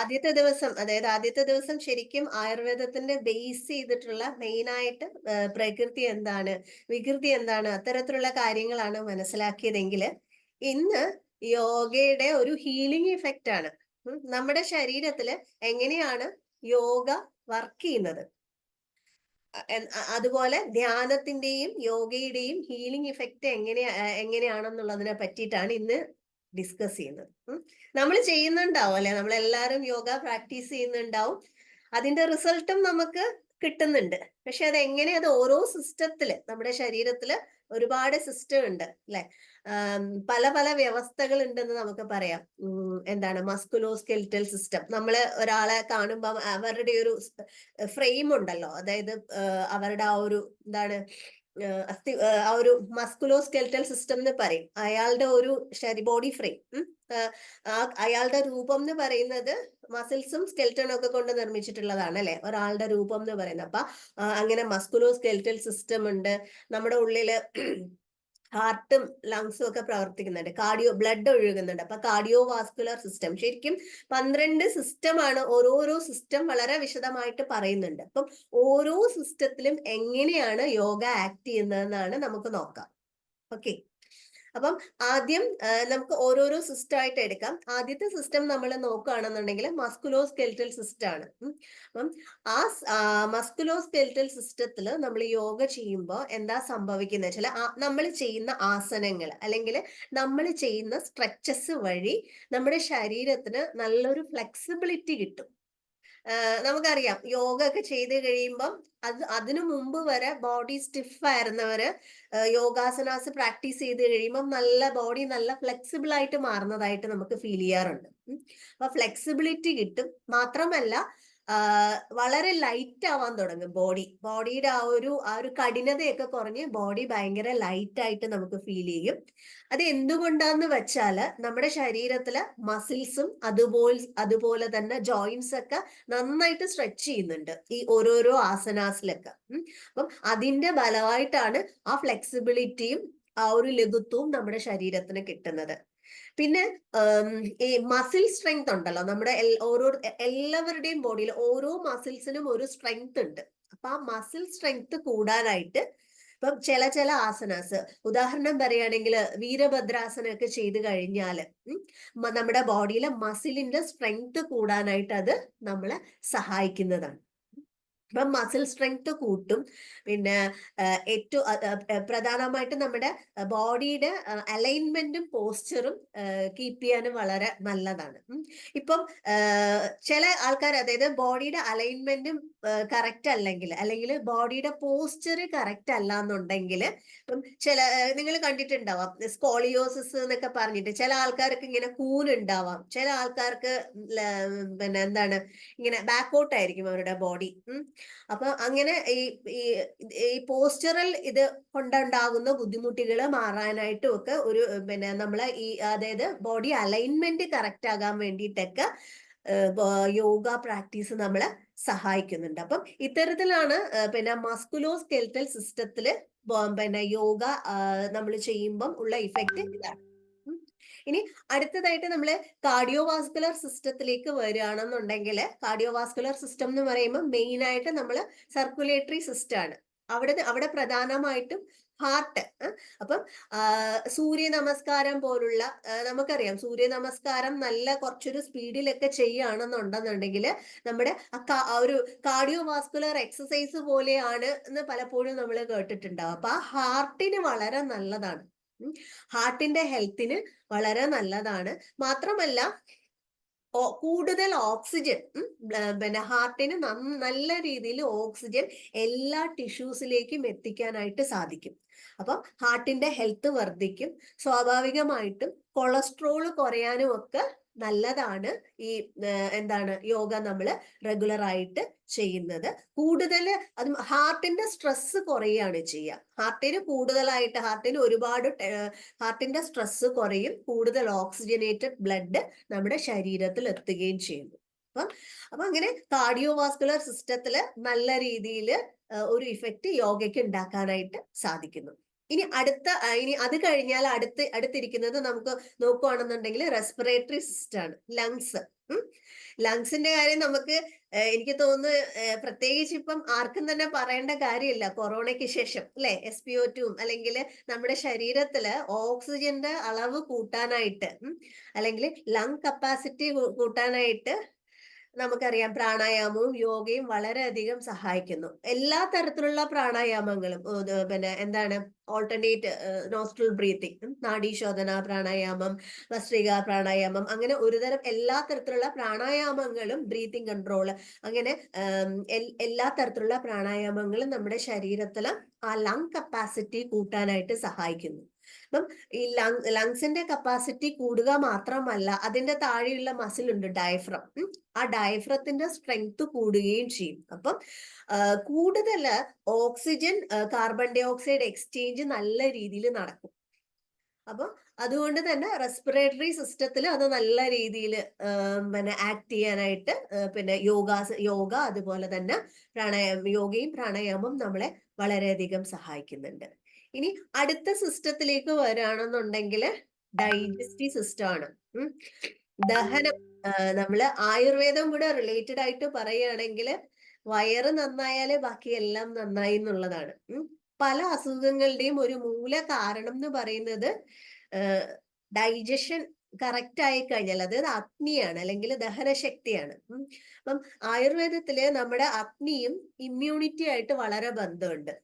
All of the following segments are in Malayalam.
ആദ്യത്തെ ദിവസം, അതായത് ആദ്യത്തെ ദിവസം ശരിക്കും ആയുർവേദത്തിന്റെ ബേസ് ചെയ്തിട്ടുള്ള മെയിനായിട്ട് പ്രകൃതി എന്താണ്, വികൃതി എന്താണ്, അത്തരത്തിലുള്ള കാര്യങ്ങളാണ് മനസ്സിലാക്കിയതെങ്കിൽ ഇന്ന് യോഗയുടെ ഒരു ഹീലിംഗ് ഇഫക്റ്റ് ആണ്. നമ്മുടെ ശരീരത്തില് എങ്ങനെയാണ് യോഗ വർക്ക് ചെയ്യുന്നത്, അതുപോലെ ധ്യാനത്തിന്റെയും യോഗയുടെയും ഹീലിംഗ് ഇഫക്റ്റ് എങ്ങനെയാണെന്നുള്ളതിനെ പറ്റിയിട്ടാണ് ഇന്ന് ഡിസ്കസ് ചെയ്യുന്നത്. നമ്മൾ ചെയ്യുന്നുണ്ടാവും അല്ലെ, നമ്മളെല്ലാരും യോഗ പ്രാക്ടീസ് ചെയ്യുന്നുണ്ടാവും, അതിന്റെ റിസൾട്ടും നമുക്ക് കിട്ടുന്നുണ്ട്. പക്ഷെ അത് ഓരോ സിസ്റ്റത്തില്, നമ്മുടെ ശരീരത്തില് ഒരുപാട് സിസ്റ്റം ഉണ്ട് അല്ലെ, പല പല വ്യവസ്ഥകൾ ഉണ്ടെന്ന് നമുക്ക് പറയാം. എന്താണ് മസ്കുലോ സ്കെലിറ്റൽ സിസ്റ്റം, നമ്മള് ഒരാളെ കാണുമ്പോൾ അവരുടെ ഒരു ഫ്രെയിം ഉണ്ടല്ലോ, അതായത് അവരുടെ ആ ഒരു എന്താണ് ആ ഒരു മസ്കുലോ സ്കെലിറ്റൽ സിസ്റ്റം എന്ന് പറയും. അയാളുടെ ഒരു ബോഡി ഫ്രെയിം, അയാളുടെ രൂപം എന്ന് പറയുന്നത് മസിൽസും സ്കെൽറ്റനും ഒക്കെ കൊണ്ട് നിർമ്മിച്ചിട്ടുള്ളതാണ് അല്ലെ ഒരാളുടെ രൂപം എന്ന് പറയുന്നത്. അപ്പൊ അങ്ങനെ മസ്കുലോ സ്കെലിറ്റൽ സിസ്റ്റം ഉണ്ട്. നമ്മുടെ ഉള്ളില് ഹാർട്ടും ലങ്സും ഒക്കെ പ്രവർത്തിക്കുന്നുണ്ട്, ബ്ലഡ് ഒഴുകുന്നുണ്ട്. അപ്പൊ കാർഡിയോ വാസ്കുലർ സിസ്റ്റം, ശരിക്കും 12 സിസ്റ്റമാണ്. ഓരോരോ സിസ്റ്റം വളരെ വിശദമായിട്ട് പറയുന്നുണ്ട്. അപ്പം ഓരോ സിസ്റ്റത്തിലും എങ്ങനെയാണ് യോഗ ആക്ട് ചെയ്യുന്നതെന്നാണ് നമുക്ക് നോക്കാം. ഓക്കെ, അപ്പം ആദ്യം നമുക്ക് ഓരോരോ സിസ്റ്റം ആയിട്ട് എടുക്കാം. ആദ്യത്തെ സിസ്റ്റം നമ്മൾ നോക്കുകയാണെന്നുണ്ടെങ്കിൽ മസ്കുലോ സ്കെലിറ്റൽ സിസ്റ്റം ആണ്. അപ്പം ആ മസ്കുലോ സ്കെലിറ്റൽ സിസ്റ്റത്തിൽ നമ്മൾ യോഗ ചെയ്യുമ്പോൾ എന്താ സംഭവിക്കുന്നത് വെച്ചാൽ, നമ്മൾ ചെയ്യുന്ന ആസനങ്ങൾ അല്ലെങ്കിൽ നമ്മൾ ചെയ്യുന്ന സ്ട്രെച്ചസ് വഴി നമ്മുടെ ശരീരത്തിന് നല്ലൊരു ഫ്ലെക്സിബിലിറ്റി കിട്ടും. നമുക്കറിയാം യോഗ ഒക്കെ ചെയ്ത് കഴിയുമ്പം അതിനു മുമ്പ് വരെ ബോഡി സ്റ്റിഫ് ആയിരുന്നവര് യോഗാസനാസ് പ്രാക്ടീസ് ചെയ്ത് കഴിയുമ്പം ബോഡി നല്ല ഫ്ലെക്സിബിൾ ആയിട്ട് മാറുന്നതായിട്ട് നമുക്ക് ഫീൽ ചെയ്യാറുണ്ട്. അപ്പൊ ഫ്ലെക്സിബിലിറ്റി കിട്ടും. മാത്രമല്ല വളരെ ലൈറ്റ് ആവാൻ തുടങ്ങും ബോഡിയുടെ ആ ഒരു കഠിനതയൊക്കെ കുറഞ്ഞ് ബോഡി ഭയങ്കര ലൈറ്റ് ആയിട്ട് നമുക്ക് ഫീൽ ചെയ്യും. അത് എന്തുകൊണ്ടാന്ന് വെച്ചാല് നമ്മുടെ ശരീരത്തിലെ മസിൽസും അതുപോലെ തന്നെ ജോയിന്റ്സ് ഒക്കെ നന്നായിട്ട് സ്ട്രെച്ച് ചെയ്യുന്നുണ്ട് ഈ ഓരോരോ ആസനാസിലൊക്കെ. അപ്പം അതിന്റെ ഫലമായിട്ടാണ് ആ ഫ്ലെക്സിബിലിറ്റിയും ആ ഒരു ലഘുത്വവും നമ്മുടെ ശരീരത്തിന് കിട്ടുന്നത്. പിന്നെ ഈ മസിൽ സ്ട്രെങ്ത് ഉണ്ടല്ലോ, നമ്മുടെ എല്ലാവരുടെയും ബോഡിയിൽ ഓരോ മസിൽസിനും ഒരു സ്ട്രെങ്ത് ഉണ്ട്. അപ്പൊ ആ മസിൽ സ്ട്രെങ്ത് കൂടാനായിട്ട് ഇപ്പം ചില ആസനാസ്, ഉദാഹരണം പറയുകയാണെങ്കിൽ വീരഭദ്രാസനം ഒക്കെ ചെയ്ത് കഴിഞ്ഞാല് നമ്മുടെ ബോഡിയിലെ മസിലിന്റെ സ്ട്രെങ്ത് കൂടാനായിട്ട് അത് നമ്മളെ സഹായിക്കുന്നതാണ്. അപ്പം മസിൽ സ്ട്രെങ്ത് കൂട്ടും. പിന്നെ ഏറ്റവും പ്രധാനമായിട്ടും നമ്മുടെ ബോഡിയുടെ അലൈൻമെന്റും പോസ്ചറും കീപ്പ് ചെയ്യാനും വളരെ നല്ലതാണ്. ഇപ്പം ചില ആൾക്കാർ, അതായത് ബോഡിയുടെ അലൈൻമെന്റും കറക്റ്റ് അല്ലെങ്കിൽ ബോഡിയുടെ പോസ്ചർ കറക്റ്റ് അല്ല എന്നുണ്ടെങ്കിൽ, ഇപ്പം നിങ്ങൾ കണ്ടിട്ടുണ്ടാവാം സ്കോളിയോസിസ് എന്നൊക്കെ പറഞ്ഞിട്ട് ചില ആൾക്കാർക്ക് ഇങ്ങനെ കൂനുണ്ടാവാം, ചില ആൾക്കാർക്ക് പിന്നെ എന്താണ് ഇങ്ങനെ ബാക്കൗട്ട് ആയിരിക്കും അവരുടെ ബോഡി. അപ്പൊ അങ്ങനെ ഈ പോസ്ചറൽ ഇത് കൊണ്ടുണ്ടാകുന്ന ബുദ്ധിമുട്ടുകൾ മാറാനായിട്ടും ഒക്കെ പിന്നെ നമ്മളെ അതായത് ബോഡി അലൈൻമെന്റ് കറക്റ്റ് ആകാൻ വേണ്ടിയിട്ടൊക്കെ യോഗ പ്രാക്ടീസ് നമ്മളെ സഹായിക്കുന്നുണ്ട്. അപ്പം ഇത്തരത്തിലാണ് പിന്നെ മസ്കുലോ സ്കെലിറ്റൽ സിസ്റ്റത്തില് പിന്നെ യോഗ നമ്മൾ ചെയ്യുമ്പം ഉള്ള ഇഫക്റ്റ് ഇതാണ്. ഇനി അടുത്തതായിട്ട് നമ്മൾ കാർഡിയോവാസ്കുലർ സിസ്റ്റത്തിലേക്ക് വരികയാണെന്നുണ്ടെങ്കിൽ, കാർഡിയോവാസ്കുലർ സിസ്റ്റം എന്ന് പറയുമ്പോൾ മെയിൻ ആയിട്ട് നമ്മൾ സർക്കുലേറ്ററി സിസ്റ്റം ആണ്. അവിടെ പ്രധാനമായിട്ടും ഹാർട്ട്. അപ്പം സൂര്യ നമസ്കാരം പോലുള്ള, നമുക്കറിയാം സൂര്യ നമസ്കാരം നല്ല കുറച്ചൊരു സ്പീഡിലൊക്കെ ചെയ്യുകയാണെന്നുണ്ടെന്നുണ്ടെങ്കിൽ നമ്മുടെ ഒരു കാർഡിയോവാസ്കുലർ എക്സസൈസ് പോലെയാണ് എന്ന് പലപ്പോഴും നമ്മൾ കേട്ടിട്ടുണ്ടാവും. അപ്പൊ ആ ഹാർട്ടിന് വളരെ നല്ലതാണ്, ഹാർട്ടിന്റെ ഹെൽത്തിന് വളരെ നല്ലതാണ്. മാത്രമല്ല കൂടുതൽ ഓക്സിജൻ, പിന്നെ ഹാർട്ടിന് നല്ല രീതിയിൽ ഓക്സിജൻ എല്ലാ ടിഷ്യൂസിലേക്കും എത്തിക്കാനായിട്ട് സാധിക്കും. അപ്പം ഹാർട്ടിന്റെ ഹെൽത്ത് വർദ്ധിക്കും. സ്വാഭാവികമായിട്ടും കൊളസ്ട്രോൾ കുറയാനും ഒക്കെ നല്ലതാണ് ഈ എന്താണ് യോഗ നമ്മൾ റെഗുലർ ആയിട്ട് ചെയ്യുന്നത്. കൂടുതൽ അത് ഹാർട്ടിന്റെ സ്ട്രെസ് കുറയാണ് ചെയ്യുക. ഹാർട്ടിന് ഒരുപാട് ഹാർട്ടിന്റെ സ്ട്രെസ് കുറയും, കൂടുതൽ ഓക്സിജനേറ്റഡ് ബ്ലഡ് നമ്മുടെ ശരീരത്തിൽ എത്തുകയും ചെയ്യുന്നു. അപ്പൊ അങ്ങനെ കാർഡിയോവാസ്കുലർ സിസ്റ്റത്തില് നല്ല രീതിയിൽ ഒരു ഇഫക്റ്റ് യോഗയ്ക്ക് ഉണ്ടാക്കാനായിട്ട് സാധിക്കുന്നു. ഇനി അത് കഴിഞ്ഞാൽ അടുത്തിരിക്കുന്നത് നമുക്ക് നോക്കുകയാണെന്നുണ്ടെങ്കിൽ റെസ്പിറേറ്ററി സിസ്റ്റം ആണ്, ലങ്സ്. ലങ്സിന്റെ കാര്യം നമുക്ക് എനിക്ക് തോന്നുന്നു പ്രത്യേകിച്ച് ഇപ്പം ആർക്കും തന്നെ പറയേണ്ട കാര്യമില്ല. കൊറോണയ്ക്ക് ശേഷം അല്ലെ, SpO2 അല്ലെങ്കിൽ നമ്മുടെ ശരീരത്തില് ഓക്സിജന്റെ അളവ് കൂട്ടാനായിട്ട് അല്ലെങ്കിൽ ലങ് കപ്പാസിറ്റി കൂട്ടാനായിട്ട് നമുക്കറിയാം പ്രാണായാമവും യോഗയും വളരെയധികം സഹായിക്കുന്നു. എല്ലാ തരത്തിലുള്ള പ്രാണായാമങ്ങളും പിന്നെ എന്താണ് ഓൾട്ടർനേറ്റ് നോസ്ട്രൽ ബ്രീത്തിങ്, നാഡീശോധന പ്രാണായാമം, ഭസ്ത്രിക പ്രാണായാമം, അങ്ങനെ ഒരുതരം എല്ലാ തരത്തിലുള്ള പ്രാണായാമങ്ങളും, ബ്രീത്തിങ് കൺട്രോൾ, അങ്ങനെ എല്ലാ തരത്തിലുള്ള പ്രാണായാമങ്ങളും നമ്മുടെ ശരീരത്തില് ആ ലങ് കപ്പാസിറ്റി കൂട്ടാനായിട്ട് സഹായിക്കുന്നു. അപ്പം ഈ ലങ്സിന്റെ കപ്പാസിറ്റി കൂടുക മാത്രമല്ല, അതിന്റെ താഴെയുള്ള മസിൽ ഉണ്ട് ഡയഫ്രം. ആ ഡയഫ്രത്തിന്റെ സ്ട്രെങ്ത് കൂടുകയും ചെയ്യും. അപ്പം കൂടുതൽ ഓക്സിജൻ കാർബൺ ഡൈ ഓക്സൈഡ് എക്സ്ചേഞ്ച് നല്ല രീതിയിൽ നടക്കും. അപ്പൊ അതുകൊണ്ട് തന്നെ റെസ്പിറേറ്ററി സിസ്റ്റത്തിൽ അത് നല്ല രീതിയിൽ പിന്നെ ആക്ട് ചെയ്യാനായിട്ട് പിന്നെ യോഗ അതുപോലെ തന്നെ യോഗയും പ്രാണായാമവും നമ്മളെ വളരെയധികം സഹായിക്കുന്നുണ്ട്. ഇനി അടുത്ത സിസ്റ്റത്തിലേക്ക് വരികയാണെന്നുണ്ടെങ്കിൽ ഡൈജസ്റ്റീവ് സിസ്റ്റം ആണ്. ദഹനം, നമ്മള് ആയുർവേദം കൂടെ റിലേറ്റഡ് ആയിട്ട് പറയുകയാണെങ്കിൽ വയറ് നന്നായാലേ ബാക്കി എല്ലാം നന്നായി എന്നുള്ളതാണ്. പല അസുഖങ്ങളുടെയും ഒരു മൂല കാരണം എന്ന് പറയുന്നത് ഡൈജഷൻ കറക്റ്റ് ആയി കഴിഞ്ഞാൽ, അതായത് അഗ്നിയാണ് അല്ലെങ്കിൽ ദഹനശക്തിയാണ്. അപ്പം ആയുർവേദത്തില് നമ്മുടെ അഗ്നിയും ഇമ്മ്യൂണിറ്റി ആയിട്ട് വളരെ ബന്ധമുണ്ട്.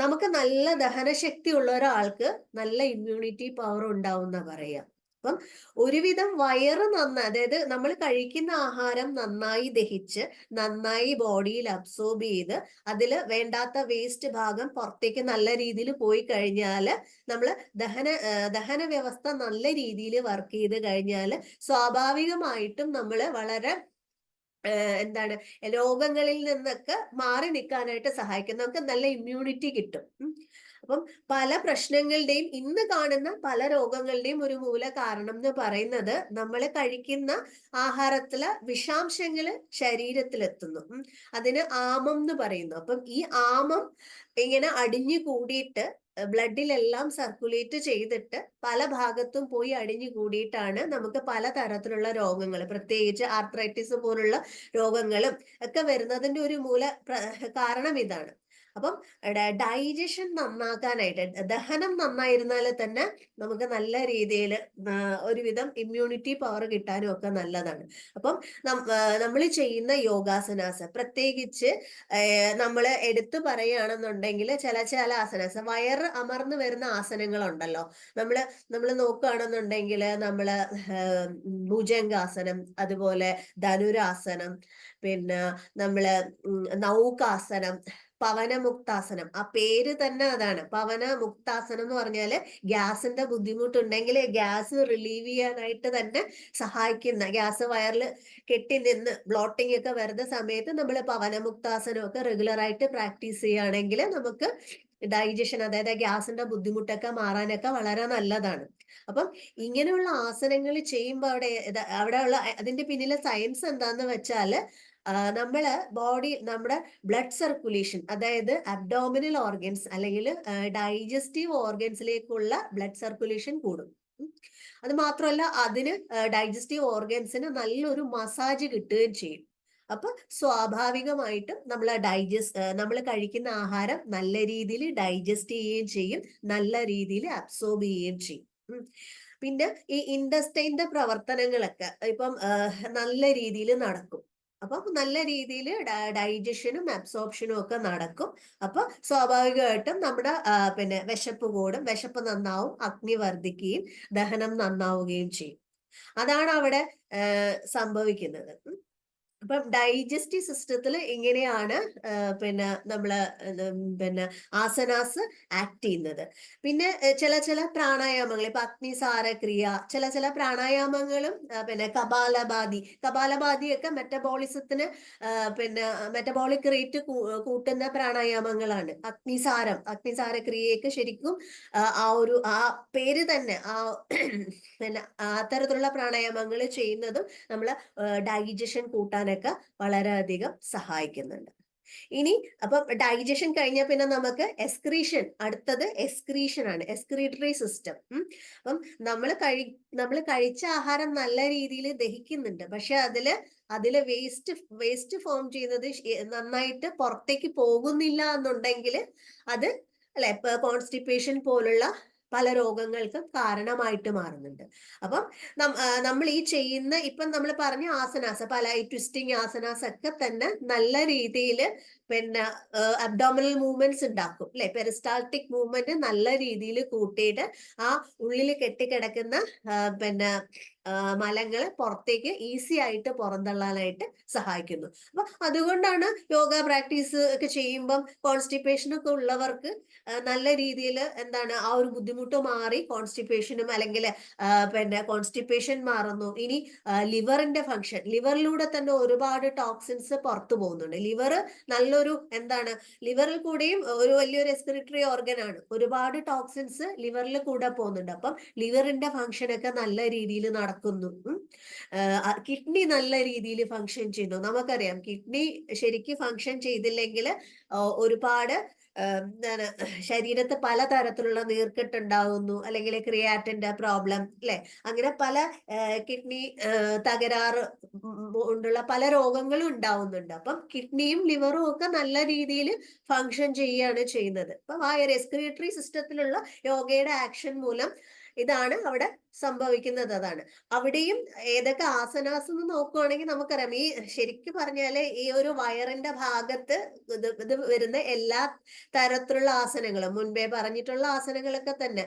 നമുക്ക് നല്ല ദഹനശക്തി ഉള്ള ഒരാൾക്ക് നല്ല ഇമ്മ്യൂണിറ്റി പവർ ഉണ്ടാവും എന്നാ പറയാ. അപ്പം ഒരുവിധം വയറ് അതായത് നമ്മൾ കഴിക്കുന്ന ആഹാരം നന്നായി ദഹിച്ച് നന്നായി ബോഡിയിൽ അബ്സോർബ് ചെയ്ത് അതില് വേണ്ടാത്ത വേസ്റ്റ് ഭാഗം പുറത്തേക്ക് നല്ല രീതിയിൽ പോയി കഴിഞ്ഞാൽ നമ്മൾ ദഹന വ്യവസ്ഥ നല്ല രീതിയിൽ വർക്ക് ചെയ്ത് കഴിഞ്ഞാൽ സ്വാഭാവികമായിട്ടും നമ്മൾ വളരെ എന്താണ് രോഗങ്ങളിൽ നിന്നൊക്കെ മാറി നിൽക്കാനായിട്ട് സഹായിക്കും. നമുക്ക് നല്ല ഇമ്മ്യൂണിറ്റി കിട്ടും. അപ്പം പല പ്രശ്നങ്ങളുടെയും ഇന്ന് കാണുന്ന പല രോഗങ്ങളുടെയും ഒരു മൂല കാരണം എന്ന് പറയുന്നത് നമ്മൾ കഴിക്കുന്ന ആഹാരത്തിലെ വിഷാംശങ്ങള് ശരീരത്തിലെത്തുന്നു. അതിന് ആമം എന്ന് പറയുന്നു. അപ്പം ഈ ആമം ഇങ്ങനെ അടിഞ്ഞു കൂടിയിട്ട് ബ്ലഡിലെല്ലാം സർക്കുലേറ്റ് ചെയ്തിട്ട് പല ഭാഗത്തും പോയി അടിഞ്ഞു കൂടിയിട്ടാണ് നമുക്ക് പല തരത്തിലുള്ള രോഗങ്ങൾ, പ്രത്യേകിച്ച് ആർത്രൈറ്റിസ് പോലുള്ള രോഗങ്ങളും ഒക്കെ വരുന്നതിന്റെ ഒരു മൂല കാരണം ഇതാണ്. അപ്പം ഡൈജഷൻ നന്നാക്കാനായിട്ട്, ദഹനം നന്നായിരുന്നാൽ തന്നെ നമുക്ക് നല്ല രീതിയിൽ ഒരുവിധം ഇമ്മ്യൂണിറ്റി പവർ കിട്ടാനും ഒക്കെ നല്ലതാണ്. അപ്പം നമ്മൾ ചെയ്യുന്ന യോഗാസനാസ്, പ്രത്യേകിച്ച് നമ്മൾ എടുത്തു പറയുകയാണെന്നുണ്ടെങ്കിൽ ചില ആസനാസ്, വയറ് അമർന്നു വരുന്ന ആസനങ്ങളുണ്ടല്ലോ. നമ്മൾ നോക്കുകയാണെന്നുണ്ടെങ്കിൽ നമ്മള് ഭുജംഗാസനം, അതുപോലെ ധനുരാസനം, പിന്നെ നമ്മള് നൗകാസനം, പവനമുക്താസനം. ആ പേര് തന്നെ അതാണ്, പവനമുക്താസനം എന്ന് പറഞ്ഞാല് ഗ്യാസിന്റെ ബുദ്ധിമുട്ടുണ്ടെങ്കിൽ ഗ്യാസ് റിലീവ് ചെയ്യാനായിട്ട് തന്നെ സഹായിക്കുന്ന, ഗ്യാസ് വയറിൽ കെട്ടി നിന്ന് ബ്ലോട്ടിംഗ് ഒക്കെ വരുന്ന സമയത്ത് നമ്മൾ പവനമുക്താസനം ഒക്കെ റെഗുലർ ആയിട്ട് പ്രാക്ടീസ് ചെയ്യുകയാണെങ്കിൽ നമുക്ക് ഡൈജഷൻ, അതായത് ഗ്യാസിന്റെ ബുദ്ധിമുട്ടൊക്കെ മാറാനൊക്കെ വളരെ നല്ലതാണ്. അപ്പം ഇങ്ങനെയുള്ള ആസനങ്ങൾ ചെയ്യുമ്പോൾ അവിടെയുള്ള അതിന്റെ പിന്നിലെ സയൻസ് എന്താന്ന് വെച്ചാല് നമ്മള് നമ്മുടെ ബ്ലഡ് സർക്കുലേഷൻ, അതായത് അബ്ഡോമിനൽ ഓർഗൻസ് അല്ലെങ്കിൽ ഡൈജസ്റ്റീവ് ഓർഗൻസിലേക്കുള്ള ബ്ലഡ് സർക്കുലേഷൻ കൂടും. അത് മാത്രമല്ല അതിന് ഡൈജസ്റ്റീവ് ഓർഗൻസിന് നല്ലൊരു മസാജ് കിട്ടുകയും ചെയ്യും. അപ്പൊ സ്വാഭാവികമായിട്ടും നമ്മൾ കഴിക്കുന്ന ആഹാരം നല്ല രീതിയിൽ ഡൈജസ്റ്റ് ചെയ്യുകയും ചെയ്യും, നല്ല രീതിയിൽ അബ്സോർബ് ചെയ്യുകയും ചെയ്യും. പിന്നെ ഈ ഇൻഡസ്റ്റൈന്റെ പ്രവർത്തനങ്ങളൊക്കെ ഇപ്പം നല്ല രീതിയിൽ നടക്കും. അപ്പൊ നല്ല രീതിയിൽ ഡൈജഷനും അബ്സോർപ്ഷനും ഒക്കെ നടക്കും. അപ്പൊ സ്വാഭാവികമായിട്ടും നമ്മുടെ പിന്നെ വിശപ്പ് കൂടും, വിശപ്പ് നന്നാവും, അഗ്നി വർദ്ധിക്കുകയും ദഹനം നന്നാവുകയും ചെയ്യും. അതാണ് അവിടെ സംഭവിക്കുന്നത്. അപ്പം ഡൈജസ്റ്റീവ് സിസ്റ്റത്തിൽ ഇങ്ങനെയാണ് പിന്നെ നമ്മള് പിന്നെ ആസനാസ് ആക്ട് ചെയ്യുന്നത്. പിന്നെ ചില പ്രാണായാമങ്ങൾ, ഇപ്പൊ അഗ്നിസാര ക്രിയ, ചില പ്രാണായാമങ്ങളും പിന്നെ കപാലഭാതി ഒക്കെ മെറ്റബോളിസത്തിന് പിന്നെ മെറ്റബോളിക് റേറ്റ് കൂട്ടുന്ന പ്രാണായാമങ്ങളാണ്. അഗ്നിസാര ക്രിയയൊക്കെ ശരിക്കും ആ പേര് തന്നെ പിന്നെ അത്തരത്തിലുള്ള പ്രാണായാമങ്ങൾ ചെയ്യുന്നതും നമ്മള് ഡൈജഷൻ കൂട്ടാനൊക്കെ വളരെയധികം സഹായിക്കുന്നുണ്ട്. ഇനി അപ്പം ഡൈജഷൻ കഴിഞ്ഞാൽ പിന്നെ നമുക്ക് എക്സ്ക്രീഷൻ, അടുത്തത് എക്സ്ക്രീഷൻ ആണ്, എക്സ്ക്രീറ്ററി സിസ്റ്റം. അപ്പം നമ്മൾ കഴിച്ച ആഹാരം നല്ല രീതിയിൽ ദഹിക്കുന്നുണ്ട്, പക്ഷെ അതില് വേസ്റ്റ് ഫോം ചെയ്യുന്നത് നന്നായിട്ട് പുറത്തേക്ക് പോകുന്നില്ല എന്നുണ്ടെങ്കിൽ അത് അല്ലെ കോൺസ്റ്റിപ്പേഷൻ പോലുള്ള പല രോഗങ്ങൾക്കും കാരണമായിട്ട് മാറുന്നുണ്ട്. അപ്പം നമ്മൾ ഈ ചെയ്യുന്ന ഇപ്പം നമ്മൾ പറഞ്ഞ ആസനാസ്, പല ട്വിസ്റ്റിംഗ് ആസനാസ് ഒക്കെ തന്നെ നല്ല രീതിയിൽ പിന്നെ അബ്ഡോമിനൽ മൂവ്മെന്റ്സ് ഉണ്ടാക്കും അല്ലെ, പെരിസ്റ്റാൾട്ടിക് മൂവ്മെന്റ് നല്ല രീതിയിൽ കൂട്ടിയിട്ട് ആ ഉള്ളിൽ കെട്ടിക്കിടക്കുന്ന പിന്നെ മലങ്ങള് പുറത്തേക്ക് ഈസി ആയിട്ട് പുറന്തള്ളാനായിട്ട് സഹായിക്കുന്നു. അപ്പൊ അതുകൊണ്ടാണ് യോഗ പ്രാക്ടീസ് ഒക്കെ ചെയ്യുമ്പം കോൺസ്റ്റിപ്പേഷൻ ഒക്കെ ഉള്ളവർക്ക് നല്ല രീതിയിൽ എന്താണ് ആ ഒരു ബുദ്ധിമുട്ട് മാറി കോൺസ്റ്റിപ്പേഷനും അല്ലെങ്കിൽ പിന്നെ കോൺസ്റ്റിപ്പേഷൻ മാറുന്നു. ഇനി ലിവറിന്റെ ഫങ്ഷൻ, ലിവറിലൂടെ തന്നെ ഒരുപാട് ടോക്സിൻസ് പുറത്തു പോകുന്നുണ്ട്. ലിവർ നല്ലൊരു എന്താണ്, ലിവറിൽ കൂടെയും ഒരു വലിയൊരു റെസ്പിറേറ്ററി ഓർഗൻ ആണ്, ഒരുപാട് ടോക്സിൻസ് ലിവറിൽ കൂടെ പോകുന്നുണ്ട്. അപ്പം ലിവറിന്റെ ഫങ്ഷൻ ഒക്കെ നല്ല രീതിയിൽ നടക്കുന്നു. കിഡ്നി നല്ല രീതിയിൽ ഫങ്ഷൻ ചെയ്യുന്നു. നമുക്കറിയാം കിഡ്നി ശരിക്കും ഫങ്ഷൻ ചെയ്തില്ലെങ്കിൽ ഒരുപാട് എന്താണ് ശരീരത്ത് പലതരത്തിലുള്ള നീർക്കെട്ടുണ്ടാവുന്നു, അല്ലെങ്കിൽ ക്രിയാറ്റിന്റെ പ്രോബ്ലം അല്ലെ, അങ്ങനെ പല കിഡ്നി തകരാറ് കൊണ്ടുള്ള പല രോഗങ്ങളും ഉണ്ടാവുന്നുണ്ട്. അപ്പം കിഡ്നിയും ലിവറും ഒക്കെ നല്ല രീതിയിൽ ഫങ്ഷൻ ചെയ്യുകയാണ് ചെയ്യുന്നത്. അപ്പം ആ റെസ്പിറേറ്ററി സിസ്റ്റത്തിലുള്ള യോഗയുടെ ആക്ഷൻ മൂലം ഇതാണ് അവിടെ സംഭവിക്കുന്നത്. അതാണ് അവിടെയും ഏതൊക്കെ ആസനാസ് എന്ന് നോക്കുവാണെങ്കിൽ നമുക്കറിയാം, ഈ ശരിക്കും പറഞ്ഞാല് ഈ ഒരു വയറിന്റെ ഭാഗത്ത് ഇത് വരുന്ന എല്ലാ തരത്തിലുള്ള ആസനങ്ങളും, മുൻപേ പറഞ്ഞിട്ടുള്ള ആസനങ്ങളൊക്കെ തന്നെ,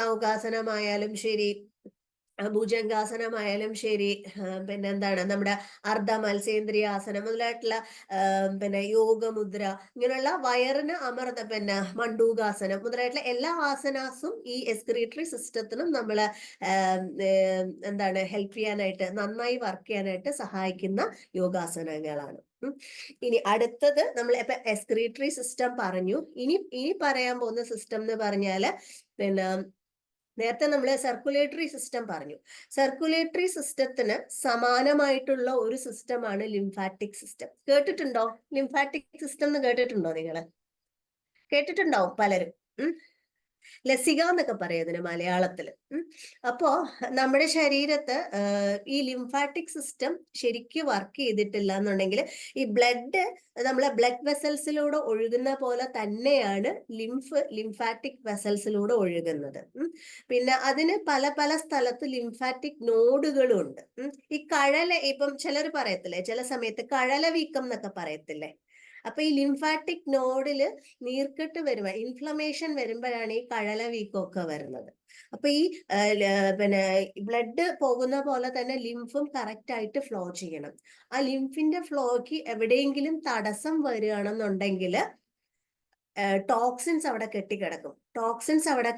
നൗകാസനമായാലും ശരി, ഭുജംഗാസനമായാലും ശരി, പിന്നെ എന്താണ് നമ്മുടെ അർദ്ധ മത്സ്യേന്ദ്രിയാസനം മുതലായിട്ടുള്ള പിന്നെ യോഗമുദ്ര, ഇങ്ങനെയുള്ള വയറിന് പിന്നെ മണ്ടൂകാസനം മുതലായിട്ടുള്ള എല്ലാ ആസനാസും ഈ എക്സ്ക്രീറ്ററി സിസ്റ്റത്തിനും നമ്മള് എന്താണ് ഹെൽപ്പ് ചെയ്യാനായിട്ട്, നന്നായി വർക്ക് ചെയ്യാനായിട്ട് സഹായിക്കുന്ന യോഗാസനങ്ങളാണ്. ഇനി അടുത്തത് നമ്മൾ ഇപ്പൊ എക്സ്ക്രീറ്ററി സിസ്റ്റം പറഞ്ഞു. ഇനി പറയാൻ പോകുന്ന സിസ്റ്റം എന്ന് പറഞ്ഞാല് പിന്നെ നേരത്തെ നമ്മൾ സർക്കുലേറ്ററി സിസ്റ്റം പറഞ്ഞു. സർക്കുലേറ്ററി സിസ്റ്റത്തിന് സമാനമായിട്ടുള്ള ഒരു സിസ്റ്റമാണ് ലിംഫാറ്റിക് സിസ്റ്റം. കേട്ടിട്ടുണ്ടോ? ലിംഫാറ്റിക് സിസ്റ്റം എന്ന് കേട്ടിട്ടുണ്ടോ നിങ്ങള്? കേട്ടിട്ടുണ്ടാവും പലരും. ലസിക എന്നൊക്കെ പറയും അതിന് മലയാളത്തില്. അപ്പോ നമ്മുടെ ശരീരത്ത് ഈ ലിംഫാറ്റിക് സിസ്റ്റം ശരിക്കും വർക്ക് ചെയ്തിട്ടില്ല എന്നുണ്ടെങ്കിൽ, ഈ നമ്മളെ ബ്ലഡ് വെസൽസിലൂടെ ഒഴുകുന്ന പോലെ തന്നെയാണ് ലിംഫാറ്റിക് വെസൽസിലൂടെ ഒഴുകുന്നത്. പിന്നെ അതിന് പല പല സ്ഥലത്ത് ലിംഫാറ്റിക് നോഡുകളും ഉണ്ട്. ഈ ഇപ്പം ചിലർ പറയത്തില്ലേ, ചില സമയത്ത് കഴല വീക്കം എന്നൊക്കെ പറയത്തില്ലേ, അപ്പൊ ഈ ലിംഫാറ്റിക് നോഡില് നീർക്കെട്ട് വരുമ്പോ, ഇൻഫ്ലമേഷൻ വരുമ്പോഴാണ് ഈ കഴല വീക്കമൊക്കെ വരുന്നത്. അപ്പൊ ഈ പിന്നെ ബ്ലഡ് പോകുന്ന പോലെ തന്നെ ലിംഫും കറക്റ്റ് ആയിട്ട് ഫ്ലോ ചെയ്യണം. ആ ലിംഫിന്റെ ഫ്ലോയ്ക്ക് എവിടെയെങ്കിലും തടസ്സം വരികയാണെന്നുണ്ടെങ്കിൽ ടോക്സിൻസ് അവിടെ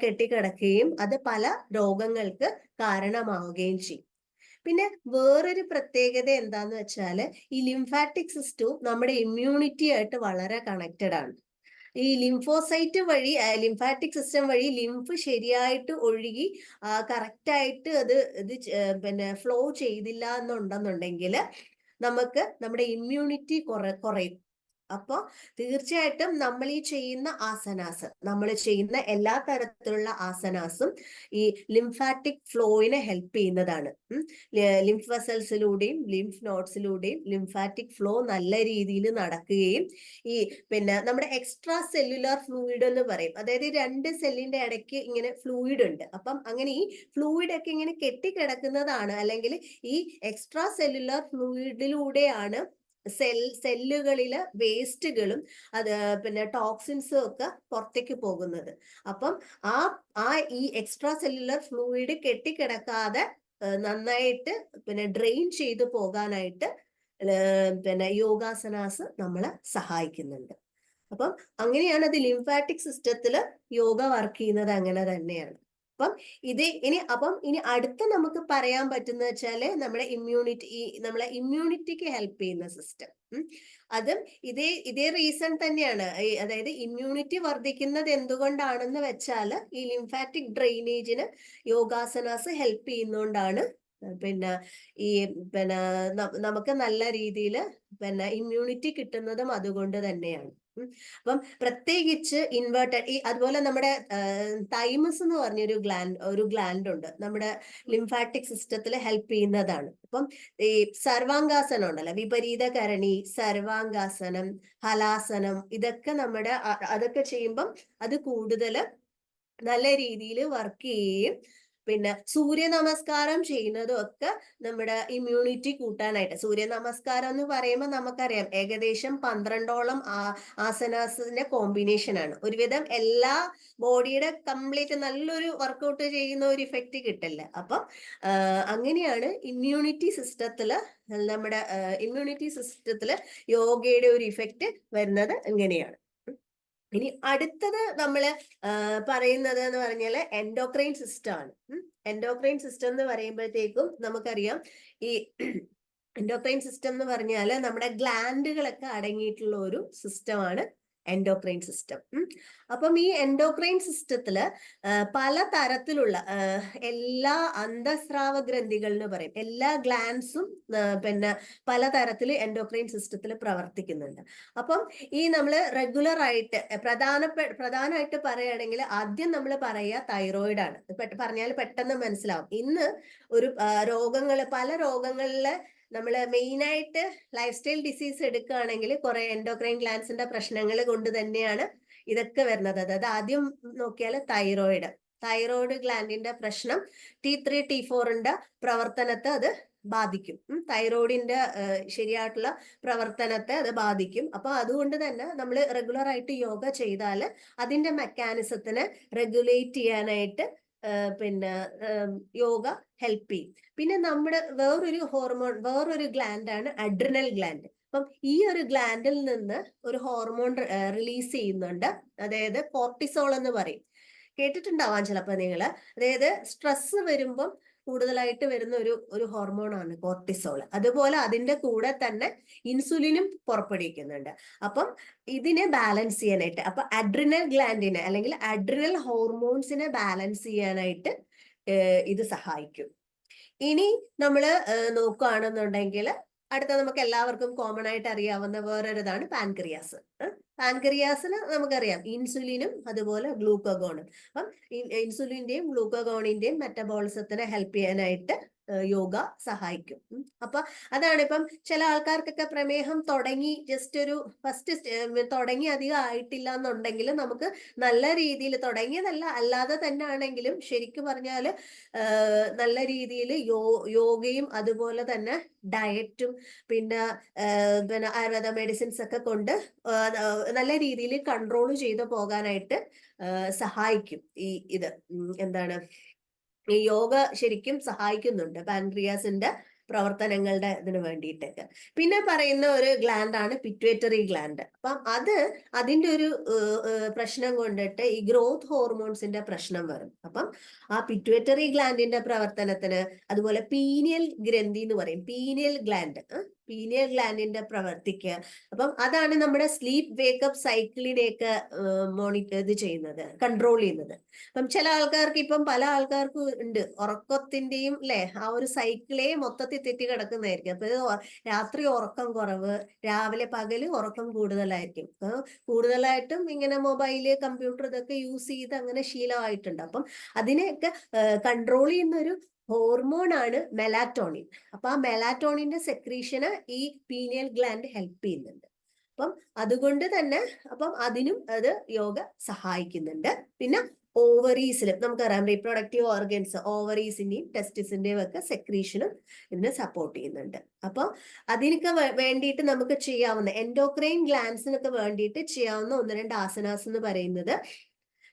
കെട്ടിക്കിടക്കുകയും അത് പല രോഗങ്ങൾക്ക് കാരണമാവുകയും ചെയ്യും. പിന്നെ വേറൊരു പ്രത്യേകത എന്താന്ന് വെച്ചാല്, ഈ ലിംഫാറ്റിക് സിസ്റ്റവും നമ്മുടെ ഇമ്മ്യൂണിറ്റി ആയിട്ട് വളരെ കണക്റ്റഡ് ആണ്. ഈ ലിംഫോസൈറ്റ് വഴി, ലിംഫാറ്റിക് സിസ്റ്റം വഴി ലിംഫ് ശരിയായിട്ട് ഒഴുകി കറക്റ്റായിട്ട് ഇത് പിന്നെ ഫ്ലോ ചെയ്തില്ല എന്നുണ്ടെന്നുണ്ടെങ്കിൽ നമുക്ക് നമ്മുടെ ഇമ്മ്യൂണിറ്റി കുറയും. അപ്പോ തീർച്ചയായിട്ടും നമ്മൾ ഈ ചെയ്യുന്ന ആസനാസ്, നമ്മൾ ചെയ്യുന്ന എല്ലാ തരത്തിലുള്ള ആസനാസും ഈ ലിംഫാറ്റിക് ഫ്ലോയിനെ ഹെൽപ്പ് ചെയ്യുന്നതാണ്. ലിംഫ് വെസൽസിലൂടെയും ലിംഫ് നോഡ്സിലൂടെയും ലിംഫാറ്റിക് ഫ്ലോ നല്ല രീതിയിൽ നടക്കുകയും ഈ പിന്നെ നമ്മുടെ എക്സ്ട്രാ സെല്ലുലാർ ഫ്ലൂയിഡ് എന്ന് പറയും, അതായത് 2 സെല്ലിന്റെ ഇടയ്ക്ക് ഇങ്ങനെ ഫ്ലൂയിഡ് ഉണ്ട്. അപ്പം അങ്ങനെ ഈ ഫ്ലൂയിഡ് ഒക്കെ ഇങ്ങനെ കെട്ടിക്കിടക്കുന്നതാണ്, അല്ലെങ്കിൽ ഈ എക്സ്ട്രാ സെല്ലുലാർ ഫ്ലൂയിഡിലൂടെയാണ് സെല്ലുകളിലെ വേസ്റ്റുകളും പിന്നെ ടോക്സിൻസും ഒക്കെ പുറത്തേക്ക് പോകുന്നത്. അപ്പം ആ ഈ എക്സ്ട്രാ സെല്ലുലർ ഫ്ലൂയിഡ് കെട്ടിക്കിടക്കാതെ നന്നായിട്ട് പിന്നെ ഡ്രെയിൻ ചെയ്തു പോകാനായിട്ട് പിന്നെ യോഗാസനാസ് നമ്മളെ സഹായിക്കുന്നുണ്ട്. അപ്പം അങ്ങനെയാണ് അത് ലിംഫാറ്റിക് സിസ്റ്റത്തിൽ യോഗ വർക്ക് ചെയ്യുന്നത്, അങ്ങനെ തന്നെയാണ്. അപ്പം ഇനി അടുത്ത നമുക്ക് പറയാൻ പറ്റുന്ന വെച്ചാല് നമ്മളെ ഇമ്മ്യൂണിറ്റിക്ക് ഹെൽപ്പ് ചെയ്യുന്ന സിസ്റ്റം. അതും ഇതേ റീസൺ തന്നെയാണ്. അതായത് ഇമ്മ്യൂണിറ്റി വർദ്ധിക്കുന്നത് എന്തുകൊണ്ടാണെന്ന് വെച്ചാൽ ഈ ലിംഫാറ്റിക് ഡ്രെയിനേജിന് യോഗാസനാസ് ഹെൽപ്പ് ചെയ്യുന്നോണ്ടാണ് പിന്നെ ഈ പിന്നെ നമുക്ക് നല്ല രീതിയിൽ പിന്നെ ഇമ്മ്യൂണിറ്റി കിട്ടുന്നതും അതുകൊണ്ട് തന്നെയാണ്. അപ്പം പ്രത്യേകിച്ച് ഇൻവേർട്ടഡ് അതുപോലെ നമ്മുടെ തൈമസ് എന്ന് പറഞ്ഞൊരു ഗ്ലാൻഡ് ഉണ്ട് നമ്മുടെ ലിംഫാറ്റിക് സിസ്റ്റത്തിൽ ഹെൽപ്പ് ചെയ്യുന്നതാണ്. അപ്പം ഈ സർവാംഗാസനം ഉണ്ടല്ലോ, വിപരീതകരണി, സർവാംഗാസനം, ഹലാസനം, ഇതൊക്കെ അതൊക്കെ ചെയ്യുമ്പം അത് കൂടുതൽ നല്ല രീതിയിൽ വർക്ക് ചെയ്യുകയും പിന്നെ സൂര്യ നമസ്കാരം ചെയ്യുന്നതും ഒക്കെ നമ്മുടെ ഇമ്മ്യൂണിറ്റി കൂട്ടാനായിട്ട്. സൂര്യ നമസ്കാരം എന്ന് പറയുമ്പോൾ നമുക്കറിയാം ഏകദേശം 12ഓളം ആസനാസിന്റെ കോമ്പിനേഷൻ ആണ്. ഒരുവിധം എല്ലാ ബോഡിയുടെ കംപ്ലീറ്റ് നല്ലൊരു വർക്കൗട്ട് ചെയ്യുന്ന ഒരു ഇഫക്റ്റ് കിട്ടില്ല. അപ്പം അങ്ങനെയാണ് ഇമ്മ്യൂണിറ്റി സിസ്റ്റത്തില് യോഗയുടെ ഒരു ഇഫക്റ്റ് വരുന്നത് ഇങ്ങനെയാണ്. ഇനി അടുത്തത് നമ്മള് പറയുന്നത് എന്ന് പറഞ്ഞാൽ എൻഡോക്രൈൻ സിസ്റ്റം ആണ്. എൻഡോക്രൈൻ സിസ്റ്റം എന്ന് പറയുമ്പോഴത്തേക്കും നമുക്കറിയാം ഈ എൻഡോക്രൈൻ സിസ്റ്റം എന്ന് പറഞ്ഞാൽ നമ്മുടെ ഗ്ലാൻഡുകളൊക്കെ അടങ്ങിയിട്ടുള്ള ഒരു സിസ്റ്റമാണ് എൻഡോക്രൈൻ സിസ്റ്റം. അപ്പം ഈ എൻഡോക്രൈൻ സിസ്റ്റത്തില് പല തരത്തിലുള്ള എല്ലാ അന്തസ്രാവ ഗ്രന്ഥികൾ എന്ന് പറയും, എല്ലാ ഗ്ലാൻസും പിന്നെ പലതരത്തിൽ എൻഡോക്രൈൻ സിസ്റ്റത്തിൽ പ്രവർത്തിക്കുന്നുണ്ട്. അപ്പം ഈ നമ്മൾ റെഗുലർ ആയിട്ട് പ്രധാനമായിട്ട് പറയുകയാണെങ്കിൽ ആദ്യം നമ്മൾ പറയുക തൈറോയിഡ് ആണ്. പറഞ്ഞാൽ പെട്ടെന്ന് മനസ്സിലാവും. ഇന്ന് ഒരു പല രോഗങ്ങളിലെ നമ്മൾ മെയിനായിട്ട് ലൈഫ് സ്റ്റൈൽ ഡിസീസ് എടുക്കുകയാണെങ്കിൽ കുറെ എൻഡോക്രൈൻ ഗ്ലാൻസിന്റെ പ്രശ്നങ്ങൾ കൊണ്ട് തന്നെയാണ് ഇതൊക്കെ വരുന്നത്. അതായത് ആദ്യം നോക്കിയാൽ തൈറോയിഡ് ഗ്ലാൻഡിന്റെ പ്രശ്നം T3 T4ന്റെ പ്രവർത്തനത്തെ അത് ബാധിക്കും. തൈറോയിഡിന്റെ ശരിയായിട്ടുള്ള പ്രവർത്തനത്തെ അത് ബാധിക്കും. അപ്പൊ അതുകൊണ്ട് തന്നെ നമ്മൾ റെഗുലർ ആയിട്ട് യോഗ ചെയ്താൽ അതിന്റെ മെക്കാനിസത്തിനെ റെഗുലേറ്റ് ചെയ്യാനായിട്ട് പിന്നെ യോഗ ഹെൽപ്പ് ചെയ്യും. പിന്നെ നമ്മുടെ വേറൊരു ഗ്ലാൻഡാണ് അഡ്രിനൽ ഗ്ലാൻഡ്. അപ്പം ഈ ഒരു ഗ്ലാൻഡിൽ നിന്ന് ഒരു ഹോർമോൺ റിലീസ് ചെയ്യുന്നുണ്ട്, അതായത് കോർട്ടിസോൾ എന്ന് പറയും. കേട്ടിട്ടുണ്ടാവാം ചിലപ്പോൾ നിങ്ങള്. അതായത് സ്ട്രെസ് വരുമ്പം കൂടുതലായിട്ട് വരുന്ന ഒരു ഹോർമോണാണ് കോർട്ടിസോൾ. അതുപോലെ അതിന്റെ കൂടെ തന്നെ ഇൻസുലിനും പുറപ്പെടുവിക്കുന്നുണ്ട്. അപ്പം ഇതിനെ ബാലൻസ് ചെയ്യാനായിട്ട്, അപ്പൊ അഡ്രിനൽ ഗ്ലാൻഡിനെ അല്ലെങ്കിൽ അഡ്രിനൽ ഹോർമോൺസിനെ ബാലൻസ് ചെയ്യാനായിട്ട് ഇത് സഹായിക്കും. ഇനി നമ്മള് നോക്കുകയാണെന്നുണ്ടെങ്കിൽ അടുത്ത നമുക്ക് എല്ലാവർക്കും കോമൺ ആയിട്ട് അറിയാവുന്ന വേറൊരിതാണ് പാൻക്രിയാസ്. പാൻക്രിയാസിന് നമുക്കറിയാം ഇൻസുലിനും അതുപോലെ ഗ്ലൂക്കഗോണും. അപ്പം ഇൻസുലിന്റെയും ഗ്ലൂക്കഗോണിന്റെയും മെറ്റബോളിസത്തിനെ ഹെൽപ്പ് ചെയ്യാനായിട്ട് യോഗ സഹായിക്കും. അപ്പൊ അതാണ് ഇപ്പം ചില ആൾക്കാർക്കൊക്കെ പ്രമേഹം തുടങ്ങി ജസ്റ്റ് ഒരു ഫസ്റ്റ് തുടങ്ങി അധികം ആയിട്ടില്ല എന്നുണ്ടെങ്കിൽ നമുക്ക് നല്ല രീതിയിൽ തുടങ്ങിയതല്ല അല്ലാതെ തന്നെ ആണെങ്കിലും ശരിക്കും പറഞ്ഞാൽ നല്ല രീതിയിൽ യോഗയും അതുപോലെ തന്നെ ഡയറ്റും പിന്നെ ആയുർവേദ മെഡിസിൻസ് ഒക്കെ കൊണ്ട് നല്ല രീതിയിൽ കൺട്രോൾ ചെയ്ത് പോകാനായിട്ട് സഹായിക്കും. ഇത് എന്താണ്, ഈ യോഗ ശരിക്കും സഹായിക്കുന്നുണ്ട് പാൻക്രിയാസിന്റെ പ്രവർത്തനങ്ങളുടെ ഇതിന് വേണ്ടിയിട്ടൊക്കെ. പിന്നെ പറയുന്ന ഒരു ഗ്ലാൻഡ് ആണ് പിറ്റ്യൂട്ടറി ഗ്ലാൻഡ്. അപ്പം അതിന്റെ ഒരു പ്രശ്നം കൊണ്ടിട്ട് ഈ ഗ്രോത്ത് ഹോർമോൺസിന്റെ പ്രശ്നം വരും. അപ്പം ആ പിറ്റ്യൂട്ടറി ഗ്ലാൻഡിന്റെ പ്രവർത്തനത്തിന് അതുപോലെ പീനിയൽ ഗ്രന്ഥി എന്ന് പറയും, പീനിയൽ ഗ്ലാൻഡിന്റെ പ്രവർത്തിക്കുക. അപ്പം അതാണ് നമ്മുടെ സ്ലീപ്പ് വേക്കപ്പ് സൈക്കിളിനെയൊക്കെ ഇത് ചെയ്യുന്നത്, കൺട്രോൾ ചെയ്യുന്നത്. അപ്പം ചില ആൾക്കാർക്ക്, ഇപ്പം പല ആൾക്കാർക്കും ഉണ്ട് ഉറക്കത്തിന്റെയും അല്ലെ ആ ഒരു സൈക്കിളേ മൊത്തത്തിൽ തെറ്റി കിടക്കുന്നതായിരിക്കും. അപ്പൊ രാത്രി ഉറക്കം കുറവ്, പകല് ഉറക്കം കൂടുതലായിരിക്കും. കൂടുതലായിട്ടും ഇങ്ങനെ മൊബൈല്, കമ്പ്യൂട്ടർ ഇതൊക്കെ യൂസ് ചെയ്ത് അങ്ങനെ ശീലമായിട്ടുണ്ട്. അപ്പം അതിനെയൊക്കെ കൺട്രോൾ ചെയ്യുന്ന ഒരു ഹോർമോൺ ആണ് മെലാറ്റോണിൻ. അപ്പൊ ആ മെലാറ്റോണിന്റെ സെക്രീഷന് ഈ പീനിയൽ ഗ്ലാൻഡ് ഹെൽപ്പ് ചെയ്യുന്നുണ്ട്. അപ്പം അതുകൊണ്ട് തന്നെ അതിനും അത് യോഗ സഹായിക്കുന്നുണ്ട്. പിന്നെ ഓവറീസിലും നമുക്കറിയാം റീപ്രൊഡക്റ്റീവ് ഓർഗൻസ്, ഓവറീസിന്റെയും ടെസ്റ്റിസിന്റെയും ഒക്കെ സെക്രീഷനും ഇതിനെ സപ്പോർട്ട് ചെയ്യുന്നുണ്ട്. അപ്പൊ അതിനൊക്കെ വേണ്ടിയിട്ട് നമുക്ക് ചെയ്യാവുന്ന എൻഡോക്രൈൻ ഗ്ലാൻസിനൊക്കെ വേണ്ടിയിട്ട് ചെയ്യാവുന്ന 1-2 ആസനാസ് എന്ന് പറയുന്നത്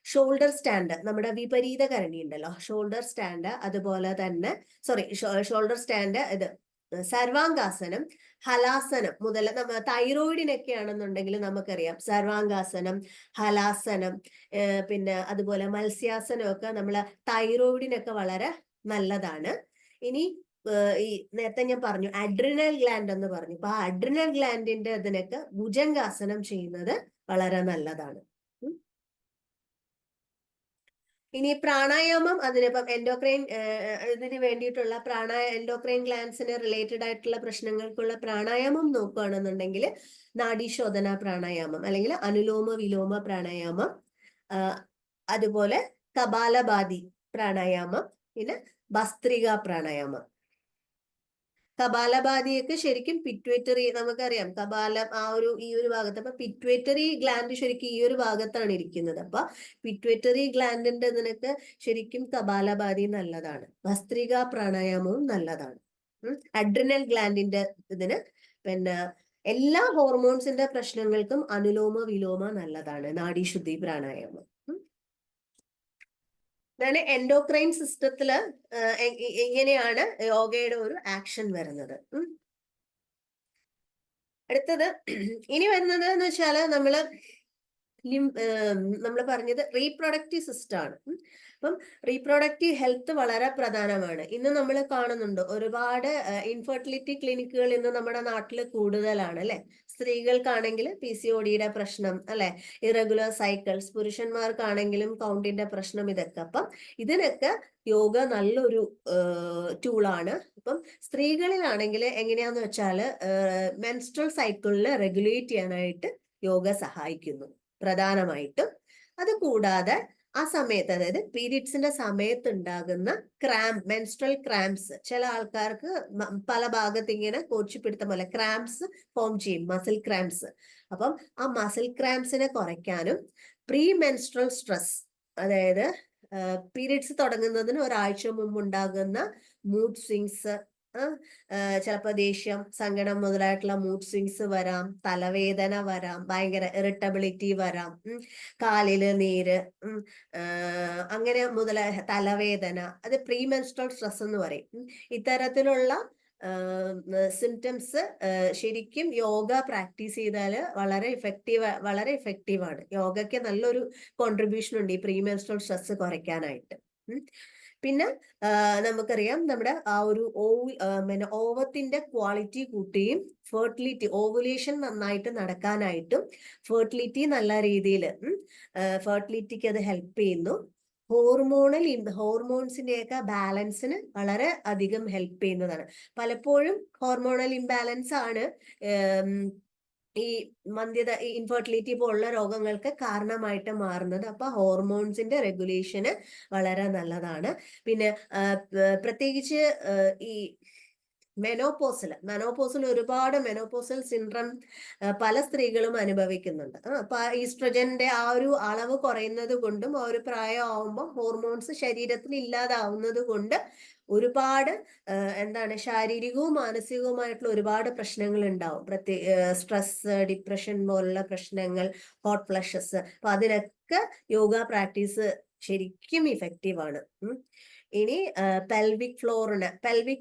ഷോൾഡർ സ്റ്റാൻഡ്, നമ്മുടെ വിപരീതകരണി ഉണ്ടല്ലോ, ഷോൾഡർ സ്റ്റാൻഡ്, അതുപോലെ തന്നെ ഷോൾഡർ സ്റ്റാൻഡ്, ഇത് സർവാംഗാസനം, ഹലാസനം മുതൽ തൈറോയിഡിനൊക്കെ ആണെന്നുണ്ടെങ്കിൽ നമുക്കറിയാം സർവാംഗാസനം, ഹലാസനം, പിന്നെ അതുപോലെ മത്സ്യാസനം ഒക്കെ നമ്മളെ തൈറോയിഡിനൊക്കെ വളരെ നല്ലതാണ്. ഇനി ഈ നേരത്തെ ഞാൻ പറഞ്ഞു അഡ്രിനൽ ഗ്ലാൻഡ് എന്ന് പറഞ്ഞു. അപ്പൊ ആ അഡ്രിനൽ ഗ്ലാൻഡിന്റെ ഇതിനൊക്കെ ഭുജംഗാസനം ചെയ്യുന്നത് വളരെ നല്ലതാണ്. ഇനി പ്രാണായാമം അതിനിപ്പം എൻഡോക്രൈൻ ഇതിന് വേണ്ടിയിട്ടുള്ള എൻഡോക്രൈൻ ഗ്ലാൻസിന് റിലേറ്റഡ് ആയിട്ടുള്ള പ്രശ്നങ്ങൾക്കുള്ള പ്രാണായാമം നോക്കുകയാണെന്നുണ്ടെങ്കിൽ നാഡീശോധന പ്രാണായാമം അല്ലെങ്കിൽ അനുലോമ വിലോമ പ്രാണായാമം, അതുപോലെ കപാലഭാതി പ്രാണായാമം, പിന്നെ ഭസ്ത്രിക പ്രാണായാമം. കപാലഭാതിയൊക്കെ ശരിക്കും പിറ്റ്വേറ്ററി, നമുക്കറിയാം കപാലം ഈ ഒരു ഭാഗത്ത്, അപ്പൊ പിറ്റ്വേറ്ററി ഗ്ലാൻഡ് ശരിക്കും ഈ ഒരു ഭാഗത്താണ് ഇരിക്കുന്നത്. അപ്പൊ പിറ്റ്വേറ്ററി ഗ്ലാൻഡിന്റെ ഇതിനൊക്കെ ശരിക്കും കപാലഭാതി നല്ലതാണ്. ഭസ്ത്രിക പ്രാണായാമവും നല്ലതാണ്. അഡ്രിനൽ ഗ്ലാൻഡിന്റെ ഇതിന്, പിന്നെ എല്ലാ ഹോർമോൺസിന്റെ പ്രശ്നങ്ങൾക്കും അനുലോമ വിലോമ നല്ലതാണ്. നാഡീശുദ്ധി പ്രാണായാമം. അതാണ് എൻഡോക്രൈൻ സിസ്റ്റത്തില് എങ്ങനെയാണ് യോഗയുടെ ഒരു ആക്ഷൻ വരുന്നത്. അടുത്തത് ഇനി വരുന്നത് എന്ന് വെച്ചാല് നമ്മൾ പറഞ്ഞത് റീപ്രൊഡക്റ്റീവ് സിസ്റ്റം ആണ്. അപ്പം റീപ്രൊഡക്റ്റീവ് ഹെൽത്ത് വളരെ പ്രധാനമാണ്. ഇന്ന് നമ്മൾ കാണുന്നുണ്ട് ഒരുപാട് ഇൻഫെർട്ടിലിറ്റി ക്ലിനിക്കുകൾ ഇന്ന് നമ്മുടെ നാട്ടിൽ കൂടുതലാണ് അല്ലെ. സ്ത്രീകൾക്കാണെങ്കിൽ PCOD-യുടെ പ്രശ്നം അല്ലെ, ഇറഗുലർ സൈക്കിൾസ്, പുരുഷന്മാർക്കാണെങ്കിലും കൗണ്ടിന്റെ പ്രശ്നം, ഇതൊക്കെ. അപ്പം ഇതിനൊക്കെ യോഗ നല്ലൊരു ടൂളാണ്. അപ്പം സ്ത്രീകളിലാണെങ്കിൽ എങ്ങനെയാന്ന് വെച്ചാല് മെൻസ്ട്രൽ സൈക്കിളിൽ റെഗുലേറ്റ് ചെയ്യാനായിട്ട് യോഗ സഹായിക്കുന്നു പ്രധാനമായിട്ടും. അത് കൂടാതെ ആ സമയത്ത്, അതായത് പീരിയഡ്സിന്റെ സമയത്ത് ഉണ്ടാകുന്ന മെൻസ്ട്രൽ ക്രാംസ്, ചില ആൾക്കാർക്ക് പല ഭാഗത്ത് ഇങ്ങനെ കോച്ചിപ്പിടുത്ത പോലെ ക്രാംസ് ഫോം ചെയ്യും, മസിൽ ക്രാംസ്. അപ്പം ആ മസിൽ ക്രാംസിനെ കുറയ്ക്കാനും പ്രീ മെൻസ്ട്രൽ സ്ട്രെസ്, അതായത് പീരിയഡ്സ് തുടങ്ങുന്നതിന് ഒരാഴ്ച മുമ്പ് ഉണ്ടാകുന്ന മൂഡ് സ്വിങ്സ്, ചിലപ്പോ ദേഷ്യം, സങ്കടം മുതലായിട്ടുള്ള മൂഡ് സ്വിങ്സ് വരാം, തലവേദന വരാം, ഭയങ്കര ഇറിറ്റബിലിറ്റി വരാം, കാലില് നീര്, അങ്ങനെ തലവേദന, അത് പ്രീമെൻസ്ട്രൽ സ്ട്രെസ് എന്ന് പറയും. ഇത്തരത്തിലുള്ള സിംറ്റംസ് ശരിക്കും യോഗ പ്രാക്ടീസ് ചെയ്താൽ വളരെ എഫക്റ്റീവാണ്. യോഗയ്ക്ക് നല്ലൊരു കോൺട്രിബ്യൂഷൻ ഉണ്ട് ഈ പ്രീമെൻസ്ട്രൽ സ്ട്രെസ് കുറയ്ക്കാനായിട്ട്. പിന്നെ നമുക്കറിയാം നമ്മുടെ ആ ഒരു ഓവത്തിന്റെ ക്വാളിറ്റി കൂട്ടുകയും ഓവുലേഷൻ നന്നായിട്ട് നടക്കാനായിട്ടും ഫെർട്ടിലിറ്റി നല്ല രീതിയിൽ ഫെർട്ടിലിറ്റിക്ക് അത് ഹെൽപ്പ് ചെയ്യുന്നു. ഹോർമോൺസിന്റെയൊക്കെ ബാലൻസിന് വളരെ അധികം ഹെൽപ്പ് ചെയ്യുന്നതാണ്. പലപ്പോഴും ഹോർമോണൽ ഇംബാലൻസ് ആണ് ഈ ഇൻഫെർട്ടിലിറ്റി പോലുള്ള രോഗങ്ങൾക്ക് കാരണമായിട്ട് മാറുന്നത്. അപ്പൊ ഹോർമോൺസിന്റെ റെഗുലേഷന് വളരെ നല്ലതാണ്. പിന്നെ പ്രത്യേകിച്ച് ഈ മെനോപോസിൽ ഒരുപാട് മെനോപോസൽ സിൻഡ്രം പല സ്ത്രീകളും അനുഭവിക്കുന്നുണ്ട്. അപ്പൊ ഈസ്ട്രജന്റെ ആ ഒരു അളവ് കുറയുന്നത് കൊണ്ടും ആ ഒരു പ്രായം ആവുമ്പോൾ ഹോർമോൺസ് ശരീരത്തിൽ ഇല്ലാതാവുന്നത് കൊണ്ട് ഒരുപാട് ശാരീരികവും മാനസികവുമായിട്ടുള്ള ഒരുപാട് പ്രശ്നങ്ങൾ ഉണ്ടാവും. സ്ട്രെസ്, ഡിപ്രഷൻ പോലുള്ള പ്രശ്നങ്ങൾ, ഹോട്ട് ഫ്ലഷസ്. അപ്പൊ അതിനൊക്കെ യോഗ പ്രാക്ടീസ് ശരിക്കും ഇഫക്റ്റീവാണ്. ഇനി പെൽവിക്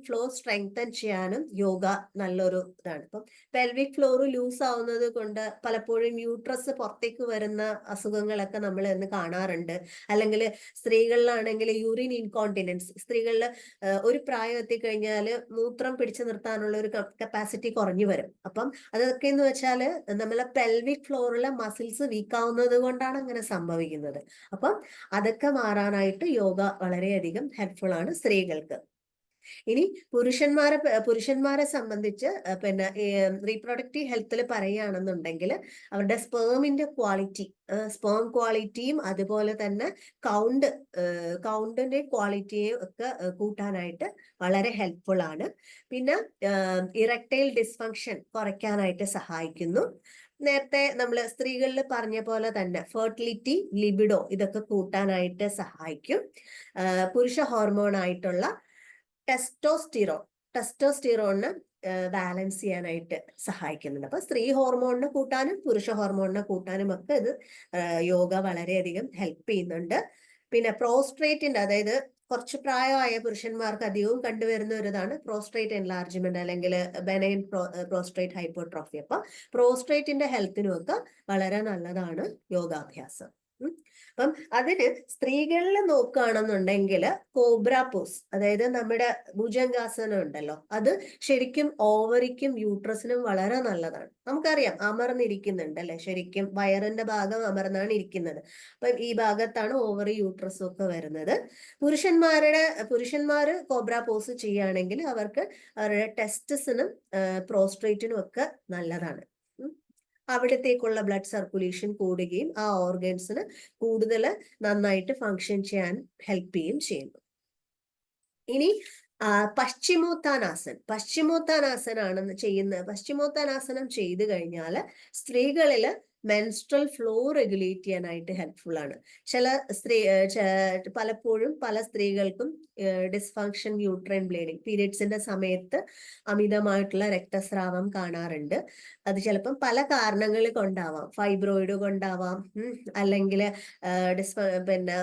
ഫ്ലോർ സ്ട്രെങ്തൻ ചെയ്യാനും യോഗ നല്ലൊരു ഇതാണ്. ഇപ്പം പെൽവിക് ഫ്ലോർ ലൂസ് ആവുന്നത് കൊണ്ട് പലപ്പോഴും യൂട്രസ് പുറത്തേക്ക് വരുന്ന അസുഖങ്ങളൊക്കെ നമ്മൾ ഇന്ന് കാണാറുണ്ട്. അല്ലെങ്കിൽ സ്ത്രീകളിലാണെങ്കിൽ യൂറിൻ ഇൻകോണ്ടിനൻസ്, സ്ത്രീകളിൽ ഒരു പ്രായം എത്തിക്കഴിഞ്ഞാൽ മൂത്രം പിടിച്ചു നിർത്താനുള്ള ഒരു കപ്പാസിറ്റി കുറഞ്ഞു വരും. അപ്പം അതൊക്കെ എന്ന് വെച്ചാൽ നമ്മളെ പെൽവിക് ഫ്ലോറിലെ മസിൽസ് വീക്കാവുന്നത് കൊണ്ടാണ് അങ്ങനെ സംഭവിക്കുന്നത്. അപ്പം അതൊക്കെ മാറാനായിട്ട് യോഗ വളരെയധികം ഹെൽപ്ഫുൾ ആണ് സ്ത്രീകൾക്ക്. ഇനി പുരുഷന്മാരെ സംബന്ധിച്ച് പിന്നെ റീപ്രൊഡക്റ്റീവ് ഹെൽത്തിൽ പറയുകയാണെന്നുണ്ടെങ്കിൽ അവരുടെ സ്പേമിന്റെ സ്പേം ക്വാളിറ്റിയും അതുപോലെ തന്നെ കൗണ്ടിന്റെ ക്വാളിറ്റിയും ഒക്കെ കൂട്ടാനായിട്ട് വളരെ ഹെൽപ്ഫുൾ ആണ്. പിന്നെ ഇറക്ടൈൽ ഡിസ്ഫങ്ഷൻ കുറയ്ക്കാനായിട്ട് സഹായിക്കുന്നു. നേരത്തെ നമ്മൾ സ്ത്രീകളിൽ പറഞ്ഞ പോലെ തന്നെ ഫെർട്ടിലിറ്റി, ലിബിഡോ ഇതൊക്കെ കൂട്ടാനായിട്ട് സഹായിക്കും. പുരുഷ ഹോർമോൺ ആയിട്ടുള്ള ടെസ്റ്റോസ്റ്റിറോണിന് ബാലൻസ് ചെയ്യാനായിട്ട് സഹായിക്കുന്നുണ്ട്. അപ്പൊ സ്ത്രീ ഹോർമോണിനെ കൂട്ടാനും പുരുഷ ഹോർമോണിനെ കൂട്ടാനും ഒക്കെ ഇത് യോഗ വളരെയധികം ഹെൽപ്പ് ചെയ്യുന്നുണ്ട്. പിന്നെ പ്രോസ്ട്രേറ്റിന്റെ, അതായത് കുറച്ച് പ്രായമായ പുരുഷന്മാർക്ക് അധികവും കണ്ടുവരുന്ന ഒരു ഇതാണ് പ്രോസ്ട്രേറ്റ് എൻലാർജ്മെന്റ് അല്ലെങ്കിൽ ബെനൈൻ പ്രോസ്ട്രേറ്റ് ഹൈപ്പോട്രോഫി. അപ്പൊ പ്രോസ്ട്രേറ്റിന്റെ ഹെൽത്തിനും ഒക്കെ വളരെ നല്ലതാണ് യോഗാഭ്യാസം. അപ്പം അതിന് സ്ത്രീകളിൽ നോക്കുകയാണെന്നുണ്ടെങ്കിൽ കോബ്ര പോസ്, അതായത് നമ്മുടെ ഭുജംഗാസനം ഉണ്ടല്ലോ, അത് ശരിക്കും ഓവറിക്കും യൂട്രസിനും വളരെ നല്ലതാണ്. നമുക്കറിയാം അമർന്നിരിക്കുന്നുണ്ട് അല്ലെ, ശരിക്കും വയറിന്റെ ഭാഗം അമർന്നാണ് ഇരിക്കുന്നത്. അപ്പം ഈ ഭാഗത്താണ് ഓവറി യൂട്രസും ഒക്കെ വരുന്നത്. പുരുഷന്മാര് കോബ്ര പോസ് ചെയ്യുകയാണെങ്കിൽ അവർക്ക് അവരുടെ ടെസ്റ്റസിനും പ്രോസ്ട്രേറ്റിനും ഒക്കെ നല്ലതാണ്. അവിടത്തേക്കുള്ള ബ്ലഡ് സർക്കുലേഷൻ കൂടുകയും ആ ഓർഗൻസിന് കൂടുതൽ നന്നായിട്ട് ഫങ്ഷൻ ചെയ്യാൻ ഹെൽപ്പ് ചെയ്യുന്നു. ഇനി പശ്ചിമോത്താനാസനാണ് ചെയ്യുന്നത്. പശ്ചിമോത്താനാസനം ചെയ്തു കഴിഞ്ഞാൽ സ്ത്രീകളില് മെൻസ്ട്രൽ ഫ്ലോ റെഗുലേറ്റ് ചെയ്യാനായിട്ട് ഹെൽപ്ഫുൾ ആണ്. പലപ്പോഴും പല സ്ത്രീകൾക്കും ഡിസ്ഫങ്ഷൻ യൂട്രൈൻ ബ്ലീഡിങ്, പീരിയഡ്സിന്റെ സമയത്ത് അമിതമായിട്ടുള്ള രക്തസ്രാവം കാണാറുണ്ട്. അത് ചിലപ്പം പല കാരണങ്ങൾ കൊണ്ടാവാം, ഫൈബ്രോയിഡ് കൊണ്ടാവാം, അല്ലെങ്കിൽ പിന്നെ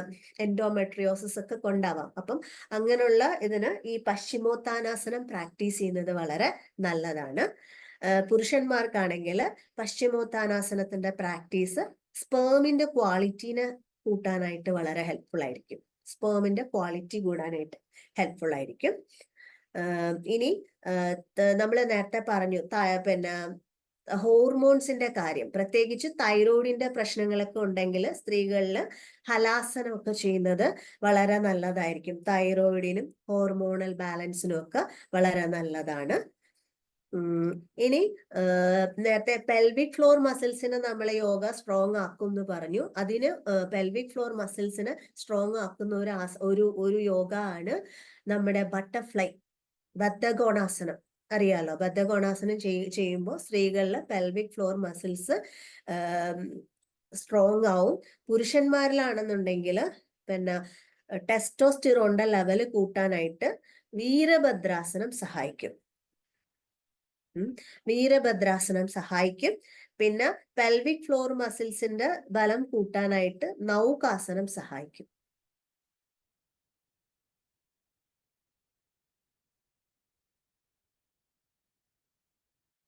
എൻഡോമെട്രിയോസിസ് ഒക്കെ കൊണ്ടാവാം. അപ്പം അങ്ങനെയുള്ള ഇതിന് ഈ പശ്ചിമോത്താനാസനം പ്രാക്ടീസ് ചെയ്യുന്നത് വളരെ നല്ലതാണ്. പുരുഷന്മാർക്കാണെങ്കിൽ പശ്ചിമോത്താനാസനത്തിന്റെ പ്രാക്ടീസ് സ്പേമിന്റെ ക്വാളിറ്റിനെ കൂട്ടാനായിട്ട് വളരെ ഹെൽപ്ഫുൾ ആയിരിക്കും. സ്പേമിന്റെ ക്വാളിറ്റി കൂടാനായിട്ട് ഹെൽപ്ഫുൾ ആയിരിക്കും. ഇനി നമ്മൾ നേരത്തെ പറഞ്ഞു പിന്നെ ഹോർമോൺസിന്റെ കാര്യം, പ്രത്യേകിച്ച് തൈറോയിഡിന്റെ പ്രശ്നങ്ങളൊക്കെ ഉണ്ടെങ്കിൽ സ്ത്രീകളിൽ ഹലാസനം ഒക്കെ ചെയ്യുന്നത് വളരെ നല്ലതായിരിക്കും. തൈറോയിഡിനും ഹോർമോണൽ ബാലൻസിനും ഒക്കെ വളരെ നല്ലതാണ്. ഇനി നേരത്തെ പെൽവിക് ഫ്ലോർ മസിൽസിന് നമ്മളെ യോഗ സ്ട്രോങ് ആക്കും എന്ന് പറഞ്ഞു. അതിന് പെൽവിക് ഫ്ലോർ മസിൽസിന് സ്ട്രോങ് ആക്കുന്ന ഒരു യോഗ ആണ് നമ്മുടെ ബട്ടർഫ്ലൈ ബദ്ധകോണാസനം. അറിയാലോ, ബദ്ധകോണാസനം ചെയ്യുമ്പോൾ സ്ത്രീകളിലെ പെൽവിക് ഫ്ലോർ മസിൽസ് സ്ട്രോങ് ആവും. പുരുഷന്മാരിലാണെന്നുണ്ടെങ്കിൽ പിന്നെ ടെസ്റ്റോസ്റ്റിറോണിന്റെ ലെവൽ കൂട്ടാനായിട്ട് വീരഭദ്രാസനം സഹായിക്കും. പിന്നെ പെൽവിക് ഫ്ലോർ മസിൽസിന്റെ ബലം കൂട്ടാനായിട്ട് നൗകാസനം സഹായിക്കും.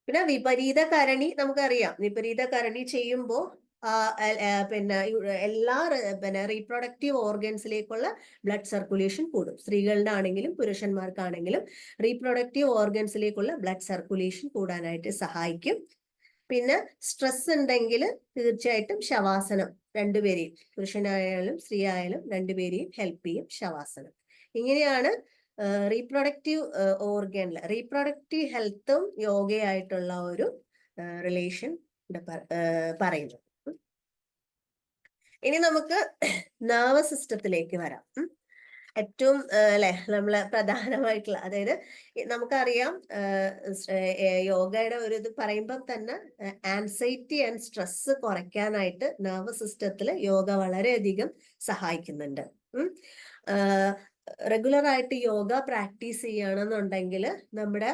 പിന്നെ വിപരീത കരണി നമുക്കറിയാം. വിപരീത കരണി ചെയ്യുമ്പോൾ പിന്നെ എല്ലാ റീപ്രൊഡക്റ്റീവ് ഓർഗൻസിലേക്കുള്ള ബ്ലഡ് സർക്കുലേഷൻ കൂടും. സ്ത്രീകളുടെ ആണെങ്കിലും പുരുഷന്മാർക്കാണെങ്കിലും റീപ്രൊഡക്റ്റീവ് ഓർഗൻസിലേക്കുള്ള ബ്ലഡ് സർക്കുലേഷൻ കൂടാനായിട്ട് സഹായിക്കും. പിന്നെ സ്ട്രെസ് ഉണ്ടെങ്കിൽ തീർച്ചയായിട്ടും ശവാസനം രണ്ടുപേരെയും, പുരുഷനായാലും സ്ത്രീ ആയാലും രണ്ടുപേരെയും ഹെൽപ്പ് ചെയ്യും ശവാസനം. ഇങ്ങനെയാണ് റീപ്രൊഡക്റ്റീവ് ഓർഗനില് റീപ്രൊഡക്റ്റീവ് ഹെൽത്തും യോഗയായിട്ടുള്ള ഒരു റിലേഷൻ പറയുന്നത്. ഇനി നമുക്ക് നെർവസ് സിസ്റ്റത്തിലേക്ക് വരാം. ഏറ്റവും അല്ലെ നമ്മള് പ്രധാനമായിട്ടുള്ള, അതായത് നമുക്കറിയാം യോഗയുടെ ഒരു ഇത് പറയുമ്പോൾ തന്നെ ആൻസൈറ്റി ആൻഡ് സ്ട്രെസ് കുറയ്ക്കാനായിട്ട് നെർവസ് സിസ്റ്റത്തിൽ യോഗ വളരെയധികം സഹായിക്കുന്നുണ്ട്. റെഗുലർ ആയിട്ട് യോഗ പ്രാക്ടീസ് ചെയ്യുകയാണെന്നുണ്ടെങ്കിൽ നമ്മുടെ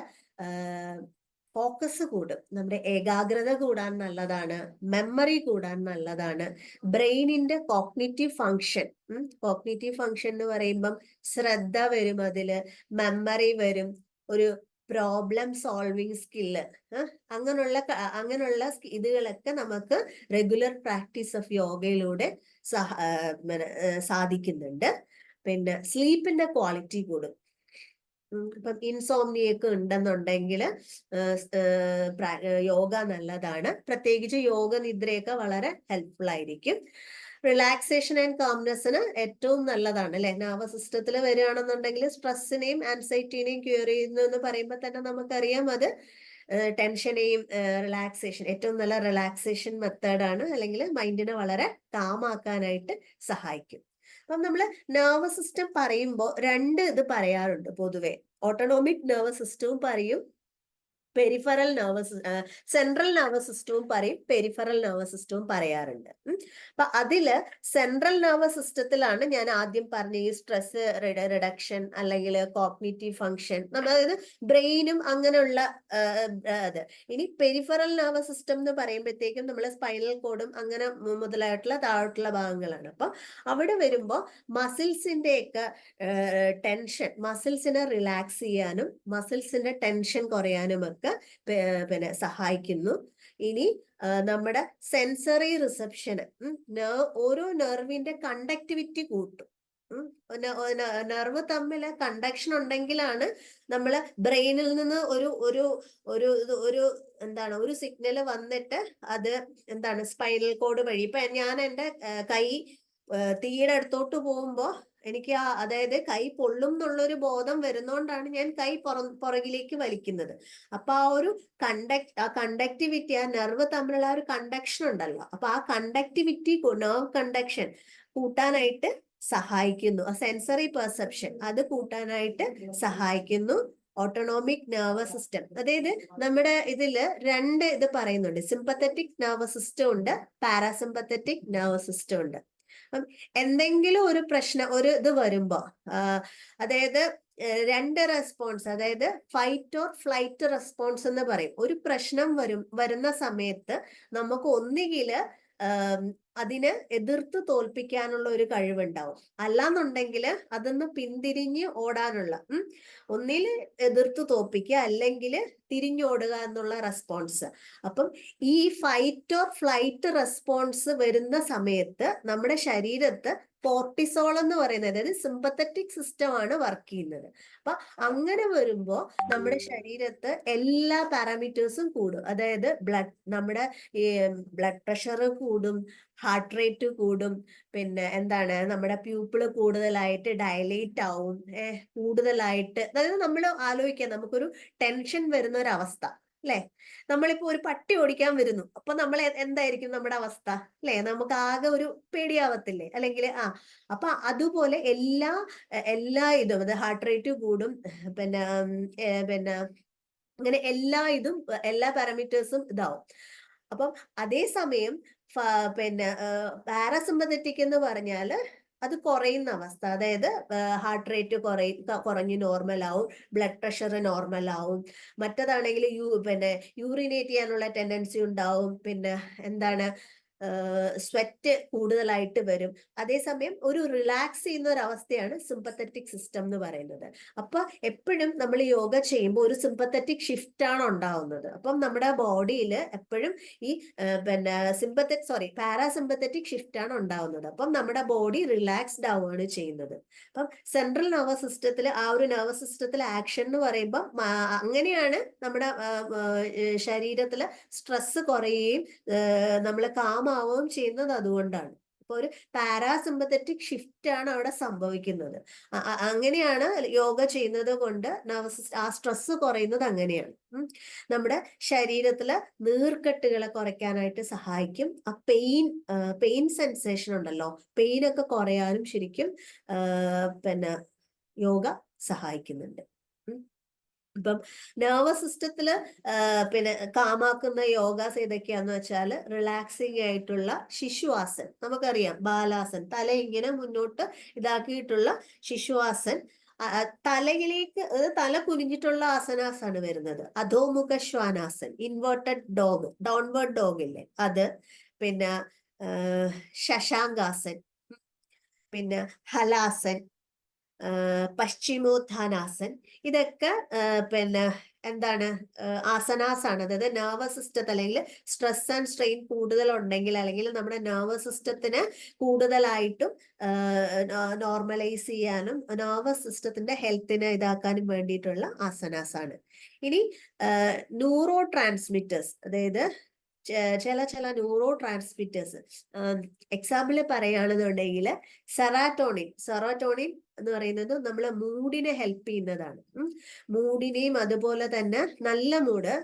ഫോക്കസ് കൂടും, നമ്മുടെ ഏകാഗ്രത കൂടാൻ നല്ലതാണ്, മെമ്മറി കൂടാൻ നല്ലതാണ്, ബ്രെയിനിന്റെ കോഗ്നിറ്റീവ് ഫങ്ഷൻ എന്ന് പറയുമ്പം ശ്രദ്ധ വരും, അതില് മെമ്മറി വരും, ഒരു പ്രോബ്ലം സോൾവിങ് സ്കില്ല്, അങ്ങനെയുള്ള ഇതുകളൊക്കെ നമുക്ക് റെഗുലർ പ്രാക്ടീസ് ഓഫ് യോഗയിലൂടെ സാധിക്കുന്നുണ്ട്. പിന്നെ സ്ലീപ്പിന്റെ ക്വാളിറ്റി കൂടും. ഇപ്പം ഇൻസോംനിയൊക്കെ ഉണ്ടെന്നുണ്ടെങ്കിൽ യോഗ നല്ലതാണ്. പ്രത്യേകിച്ച് യോഗ നിദ്രയൊക്കെ വളരെ ഹെൽപ്ഫുൾ ആയിരിക്കും. റിലാക്സേഷൻ ആൻഡ് കാംനെസ്സിന് ഏറ്റവും നല്ലതാണ് അല്ലെ. നെർവസ് സിസ്റ്റത്തിൽ വരികയാണെന്നുണ്ടെങ്കിൽ സ്ട്രെസ്സിനെയും ആൻസൈറ്റിനെയും ക്യൂർ ചെയ്യുന്നു എന്ന് പറയുമ്പോൾ തന്നെ നമുക്കറിയാം അത് ടെൻഷനെയും റിലാക്സേഷൻ, ഏറ്റവും നല്ല റിലാക്സേഷൻ മെത്തേഡാണ്, അല്ലെങ്കിൽ മൈൻഡിനെ വളരെ കാമാക്കാനായിട്ട് സഹായിക്കും. അപ്പം നമ്മൾ നെർവസ് സിസ്റ്റം പറയുമ്പോൾ രണ്ട് ഇത് പറയാറുണ്ട് പൊതുവെ. ഓട്ടോണോമിക് നെർവസ് സിസ്റ്റവും പറയും, സെൻട്രൽ നെർവസ് സിസ്റ്റവും പറയും, പെരിഫറൽ നെർവസ് സിസ്റ്റവും പറയാറുണ്ട്. അപ്പൊ അതില് സെൻട്രൽ നെർവസ് സിസ്റ്റത്തിലാണ് ഞാൻ ആദ്യം പറഞ്ഞ ഈ സ്ട്രെസ് റിഡക്ഷൻ അല്ലെങ്കിൽ കോഗ്നിറ്റീവ് ഫങ്ഷൻ, അതായത് ബ്രെയിനും അങ്ങനെയുള്ള അത്. ഇനി പെരിഫറൽ നെർവസ് സിസ്റ്റം എന്ന് പറയുമ്പോഴത്തേക്കും നമ്മൾ സ്പൈനൽ കോഡും അങ്ങനെ മുതലായിട്ടുള്ള താഴോട്ടുള്ള ഭാഗങ്ങളാണ്. അപ്പൊ അവിടെ വരുമ്പോൾ മസിൽസിന്റെ ഒക്കെ ടെൻഷൻ, മസിൽസിനെ റിലാക്സ് ചെയ്യാനും മസിൽസിന്റെ ടെൻഷൻ കുറയാനും ഒക്കെ പിന്നെ സഹായിക്കുന്നു. ഇനി നമ്മുടെ സെൻസറി റിസപ്ഷന് ഓരോ നെർവിന്റെ കണ്ടക്ടിവിറ്റി കൂട്ടും. നെർവ് തമ്മിൽ കണ്ടക്ഷൻ ഉണ്ടെങ്കിലാണ് നമ്മള് ബ്രെയിനിൽ നിന്ന് ഒരു ഒരു ഒരു ഒരു എന്താണ് ഒരു സിഗ്നൽ വന്നിട്ട് അത് എന്താണ് സ്പൈനൽ കോഡ് വഴി. ഇപ്പൊ ഞാൻ എൻ്റെ കൈ തീയുടെ അടുത്തോട്ട് പോകുമ്പോ എനിക്ക് അതായത് കൈ പൊള്ളും എന്നുള്ളൊരു ബോധം വരുന്നോണ്ടാണ് ഞാൻ കൈ പുറകിലേക്ക് വലിക്കുന്നത്. അപ്പൊ ആ ഒരു കണ്ടക്ടിവിറ്റി, ആ നെർവ് തമ്മിലുള്ള ഒരു കണ്ടക്ഷൻ ഉണ്ടല്ലോ, അപ്പൊ ആ കണ്ടക്ടിവിറ്റി, നെർവ് കണ്ടക്ഷൻ കൂട്ടാനായിട്ട് സഹായിക്കുന്നു. ആ സെൻസറി പെർസെപ്ഷൻ അത് കൂട്ടാനായിട്ട് സഹായിക്കുന്നു ഓട്ടോണോമിക് നെർവസ് സിസ്റ്റം. അതായത് നമ്മുടെ ഇതില് ഇത് പറയുന്നുണ്ട്, സിമ്പത്തറ്റിക് നെർവസ് സിസ്റ്റം ഉണ്ട്, പാരാസിമ്പത്തറ്റിക് നെർവസ് സിസ്റ്റം ഉണ്ട്. എന്തെങ്കിലും ഒരു പ്രശ്നം, ഒരു ഇത് വരുമ്പോ അതായത് രണ്ട് റെസ്പോൺസ്, അതായത് ഫൈറ്റ് ഓർ ഫ്ലൈറ്റ് റെസ്പോൺസ് എന്ന് പറയും. ഒരു പ്രശ്നം വരുന്ന സമയത്ത് നമുക്ക് ഒന്നുകില് അതിനെ എതിർത്ത് തോൽപ്പിക്കാനുള്ള ഒരു കഴിവുണ്ടാവും, അല്ലാന്നുണ്ടെങ്കിൽ അതൊന്ന് പിന്തിരിഞ്ഞ് ഓടാനുള്ള, ഒന്നിൽ എതിർത്ത് തോൽപ്പിക്കുക അല്ലെങ്കിൽ തിരിഞ്ഞോടുക എന്നുള്ള റെസ്പോൺസ്. അപ്പം ഈ ഫൈറ്റ് ഓർ ഫ്ലൈറ്റ് റെസ്പോൺസ് വരുന്ന സമയത്ത് നമ്മുടെ ശരീരത്ത് കോർട്ടിസോൾ എന്ന് പറയുന്നത്, അതായത് സിമ്പത്തറ്റിക് സിസ്റ്റം ആണ് വർക്ക് ചെയ്യുന്നത്. അപ്പൊ അങ്ങനെ വരുമ്പോ നമ്മുടെ ശരീരത്ത് എല്ലാ പാരാമീറ്റേഴ്സും കൂടും. അതായത് നമ്മുടെ ഈ ബ്ലഡ് പ്രഷർ കൂടും, ഹാർട്ട് റേറ്റ് കൂടും, പിന്നെ എന്താണ് നമ്മുടെ പ്യൂപ്പിള് കൂടുതലായിട്ട് ഡയലേറ്റ് ആവും, കൂടുതലായിട്ട്. അതായത് നമ്മൾ ആലോചിക്കാം, നമുക്കൊരു ടെൻഷൻ വരുന്ന ഒരു അവസ്ഥ അല്ലെ, നമ്മളിപ്പോ ഒരു പട്ടി ഓടിക്കാൻ വരുന്നു, അപ്പൊ നമ്മൾ എന്തായിരിക്കും നമ്മുടെ അവസ്ഥ അല്ലെ, നമുക്ക് ആകെ ഒരു പേടിയാവത്തില്ലേ, അല്ലെങ്കിൽ അപ്പൊ അതുപോലെ എല്ലാ ഇതും, അത് ഹാർട്ട് റേറ്റ് കൂടും, പിന്നെ അങ്ങനെ എല്ലാ പാരാമീറ്റേഴ്സും ഇതാവും. അപ്പം അതേസമയം പിന്നെ പാരാസിമ്പത്തറ്റിക് എന്ന് പറഞ്ഞാല് അത് കുറയുന്ന അവസ്ഥ, അതായത് ഹാർട്ട് റേറ്റ് കുറഞ്ഞ് നോർമൽ ആവും, ബ്ലഡ് പ്രഷർ നോർമൽ ആവും. മറ്റതാണെങ്കിൽ പിന്നെ യൂറിനേറ്റ് ചെയ്യാനുള്ള ടെൻഡൻസി ഉണ്ടാവും, പിന്നെ എന്താണ് സ്വെറ്റ് കൂടുതലായിട്ട് വരും. അതേസമയം ഒരു റിലാക്സ് ചെയ്യുന്ന ഒരു അവസ്ഥയാണ് സിമ്പത്തറ്റിക് സിസ്റ്റം എന്ന് പറയുന്നത്. അപ്പൊ എപ്പോഴും നമ്മൾ യോഗ ചെയ്യുമ്പോൾ ഒരു സിമ്പത്തറ്റിക് ഷിഫ്റ്റ് ആണ് ഉണ്ടാവുന്നത്. അപ്പം നമ്മുടെ ബോഡിയിൽ എപ്പോഴും ഈ പാരാസിമ്പത്തറ്റിക് ഷിഫ്റ്റ് ആണ് ഉണ്ടാവുന്നത്. അപ്പം നമ്മുടെ ബോഡി റിലാക്സ്ഡ് ആവുകയാണ് ചെയ്യുന്നത്. അപ്പം സെൻട്രൽ നെർവസ് സിസ്റ്റത്തിൽ, ആ ഒരു നെർവസ് സിസ്റ്റത്തിൽ ആക്ഷൻ എന്ന് പറയുമ്പോൾ അങ്ങനെയാണ് നമ്മുടെ ശരീരത്തില് സ്ട്രെസ് കുറയുകയും നമ്മൾ കാമാവുകയും ചെയ്യുന്നത് അതുകൊണ്ടാണ്. അപ്പൊ ഒരു പാരാസിമ്പത്തറ്റിക് ഷിഫ്റ്റ് ആണ് അവിടെ സംഭവിക്കുന്നത്. അങ്ങനെയാണ് യോഗ ചെയ്യുന്നത് കൊണ്ട് ആ സ്ട്രെസ് കുറയുന്നത് അങ്ങനെയാണ്. നമ്മുടെ ശരീരത്തിലെ നീർക്കെട്ടുകളെ കുറയ്ക്കാനായിട്ട് സഹായിക്കും. ആ പെയിൻ സെൻസേഷൻ ഉണ്ടല്ലോ, പെയിൻ ഒക്കെ കുറയാനും ശരിക്കും പിന്നെ യോഗ സഹായിക്കുന്നുണ്ട്. ഇപ്പം നെർവസ് സിസ്റ്റത്തില് പിന്നെ കാമാക്കുന്ന യോഗാസ് ഏതൊക്കെയാന്ന് വെച്ചാൽ, റിലാക്സിങ് ആയിട്ടുള്ള ശിശുവാസൻ, നമുക്കറിയാം ബാലാസൻ, തല ഇങ്ങനെ മുന്നോട്ട് ഇതാക്കിയിട്ടുള്ള ശിശുവാസൻ, തലയിലേക്ക് തല കുനിഞ്ഞിട്ടുള്ള ആസനാസാണ് വരുന്നത്. അധോമുഖ ശ്വാനാസൻ, ഇൻവേർട്ടഡ് ഡോഗ്, ഡൗൺവേർഡ് ഡോഗ് ഇല്ലേ അത്, പിന്നെ ശശാങ്കാസൻ, പിന്നെ ഹലാസൻ, പശ്ചിമോത്ഥാനാസൻ, ഇതൊക്കെ പിന്നെ എന്താണ് ആസനാസ് ആണ്. അതായത് നെർവസ് സിസ്റ്റത്തിൽ, അല്ലെങ്കിൽ സ്ട്രെസ് ആൻഡ് സ്ട്രെയിൻ കൂടുതൽ ഉണ്ടെങ്കിൽ, അല്ലെങ്കിൽ നമ്മുടെ നെർവസ് സിസ്റ്റത്തിന് കൂടുതലായിട്ടും നോർമലൈസ് ചെയ്യാനും നെർവസ് സിസ്റ്റത്തിന്റെ ഹെൽത്തിനെ ഇതാക്കാനും വേണ്ടിയിട്ടുള്ള ആസനാസ് ആണ്. ഇനി ന്യൂറോ ട്രാൻസ്മിറ്റേഴ്സ്, അതായത് ചില ന്യൂറോ ട്രാൻസ്മിറ്റേഴ്സ്, എക്സാമ്പിൾ പറയുകയാണെന്നുണ്ടെങ്കിൽ സെറോട്ടോണിൻ എന്ന് പറയുന്നത് നമ്മളെ മൂഡിനെ ഹെൽപ്പ് ചെയ്യുന്നതാണ്. മൂഡിനെയും അതുപോലെ തന്നെ നല്ല മൂഡ്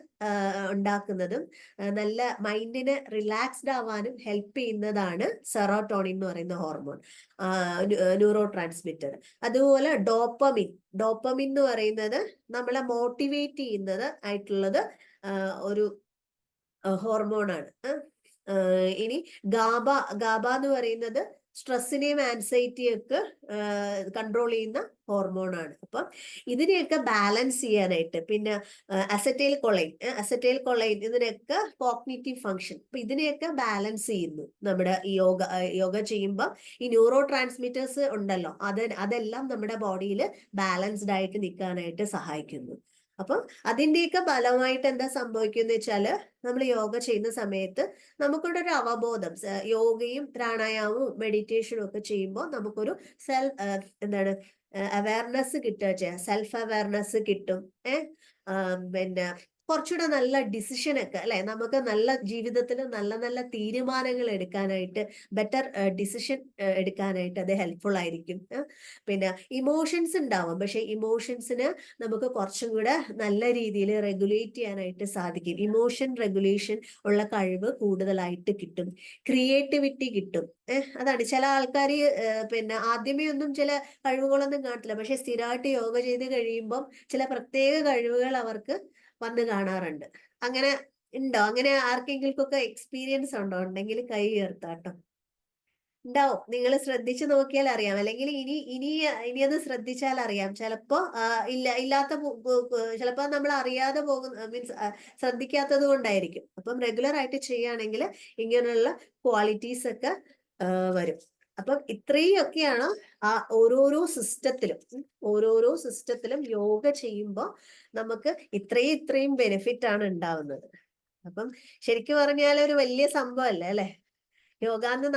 ഉണ്ടാക്കുന്നതും നല്ല മൈൻഡിനെ റിലാക്സ്ഡ് ആവാനും ഹെൽപ്പ് ചെയ്യുന്നതാണ് സെറോട്ടോണിൻ എന്ന് പറയുന്ന ഹോർമോൺ, ന്യൂറോ ട്രാൻസ്മിറ്റർ. അതുപോലെ ഡോപ്പമിൻ എന്ന് പറയുന്നത് നമ്മളെ മോട്ടിവേറ്റ് ചെയ്യുന്നത് ആയിട്ടുള്ളത് ഒരു ഹോർമോണാണ്. ഇനി ഗാബ എന്ന് പറയുന്നത് സ്ട്രെസ്സിനെയും ആൻസൈറ്റിയും ഒക്കെ കൺട്രോൾ ചെയ്യുന്ന ഹോർമോണാണ്. അപ്പം ഇതിനെയൊക്കെ ബാലൻസ് ചെയ്യാനായിട്ട്, പിന്നെ അസറ്റൈൽ കൊളൈൻ ഇതിനെയൊക്കെ കോഗ്നിറ്റീവ് ഫങ്ഷൻ, അപ്പൊ ഇതിനെയൊക്കെ ബാലൻസ് ചെയ്യുന്നു നമ്മുടെ യോഗ ചെയ്യുമ്പോൾ. ഈ ന്യൂറോ ട്രാൻസ്മിറ്റേഴ്സ് ഉണ്ടല്ലോ, അതെല്ലാം നമ്മുടെ ബോഡിയിൽ ബാലൻസ്ഡ് ആയിട്ട് നിൽക്കാനായിട്ട് സഹായിക്കുന്നു. അപ്പം അതിന്റെയൊക്കെ ഫലമായിട്ട് എന്താ സംഭവിക്കുന്നത് വെച്ചാല് നമ്മൾ യോഗ ചെയ്യുന്ന സമയത്ത് നമുക്കിവിടെ ഒരു അവബോധം, യോഗയും പ്രാണായാമവും മെഡിറ്റേഷനും ഒക്കെ ചെയ്യുമ്പോൾ നമുക്കൊരു എന്താണ് അവയർനെസ് കിട്ടുക, സെൽഫ് അവയർനെസ് കിട്ടും. പിന്നെ കുറച്ചുകൂടെ നല്ല ഡിസിഷൻ ഒക്കെ അല്ലെ, നമുക്ക് നല്ല ജീവിതത്തിൽ നല്ല നല്ല തീരുമാനങ്ങൾ എടുക്കാനായിട്ട്, ബെറ്റർ ഡിസിഷൻ എടുക്കാനായിട്ട് അത് ഹെൽപ്ഫുൾ ആയിരിക്കും. പിന്നെ ഇമോഷൻസ് ഉണ്ടാവും, പക്ഷെ ഇമോഷൻസിന് നമുക്ക് കുറച്ചും കൂടെ നല്ല രീതിയിൽ റെഗുലേറ്റ് ചെയ്യാനായിട്ട് സാധിക്കും. ഇമോഷൻ റെഗുലേഷൻ ഉള്ള കഴിവ് കൂടുതലായിട്ട് കിട്ടും. ക്രിയേറ്റിവിറ്റി കിട്ടും. അതാണ് ചില ആൾക്കാർ പിന്നെ ആദ്യമേ ഒന്നും ചില കഴിവുകളൊന്നും കാണില്ല, പക്ഷെ സ്ഥിരമായിട്ട് യോഗ ചെയ്ത് കഴിയുമ്പം ചില പ്രത്യേക കഴിവുകൾ അവർക്ക് വന്ന് കാണാറുണ്ട്. അങ്ങനെ ഉണ്ടോ? അങ്ങനെ ആർക്കെങ്കിൽക്കൊക്കെ എക്സ്പീരിയൻസ് ഉണ്ടോ? ഉണ്ടെങ്കിൽ കൈ ഉയർത്താട്ടോ. ഉണ്ടാവും. നിങ്ങൾ ശ്രദ്ധിച്ചു നോക്കിയാൽ അറിയാം, അല്ലെങ്കിൽ ഇനി അത് ശ്രദ്ധിച്ചാൽ അറിയാം. ചിലപ്പോ ഇല്ലാത്ത ചിലപ്പോ നമ്മൾ അറിയാതെ പോകുന്ന, മീൻസ് ശ്രദ്ധിക്കാത്തത് കൊണ്ടായിരിക്കും. അപ്പം റെഗുലർ ആയിട്ട് ചെയ്യുകയാണെങ്കിൽ ഇങ്ങനെയുള്ള ക്വാളിറ്റീസ് ഒക്കെ വരും. അപ്പം ഇത്രയൊക്കെയാണ് ആ ഓരോരോ സിസ്റ്റത്തിലും യോഗ ചെയ്യുമ്പോൾ നമുക്ക് ഇത്രയും ബെനിഫിറ്റ് ആണ് ഉണ്ടാവുന്നത്. അപ്പം ശരിക്കും പറഞ്ഞാൽ ഒരു വലിയ സംഭവമല്ലേ അല്ലെ യോഗ എന്ന്.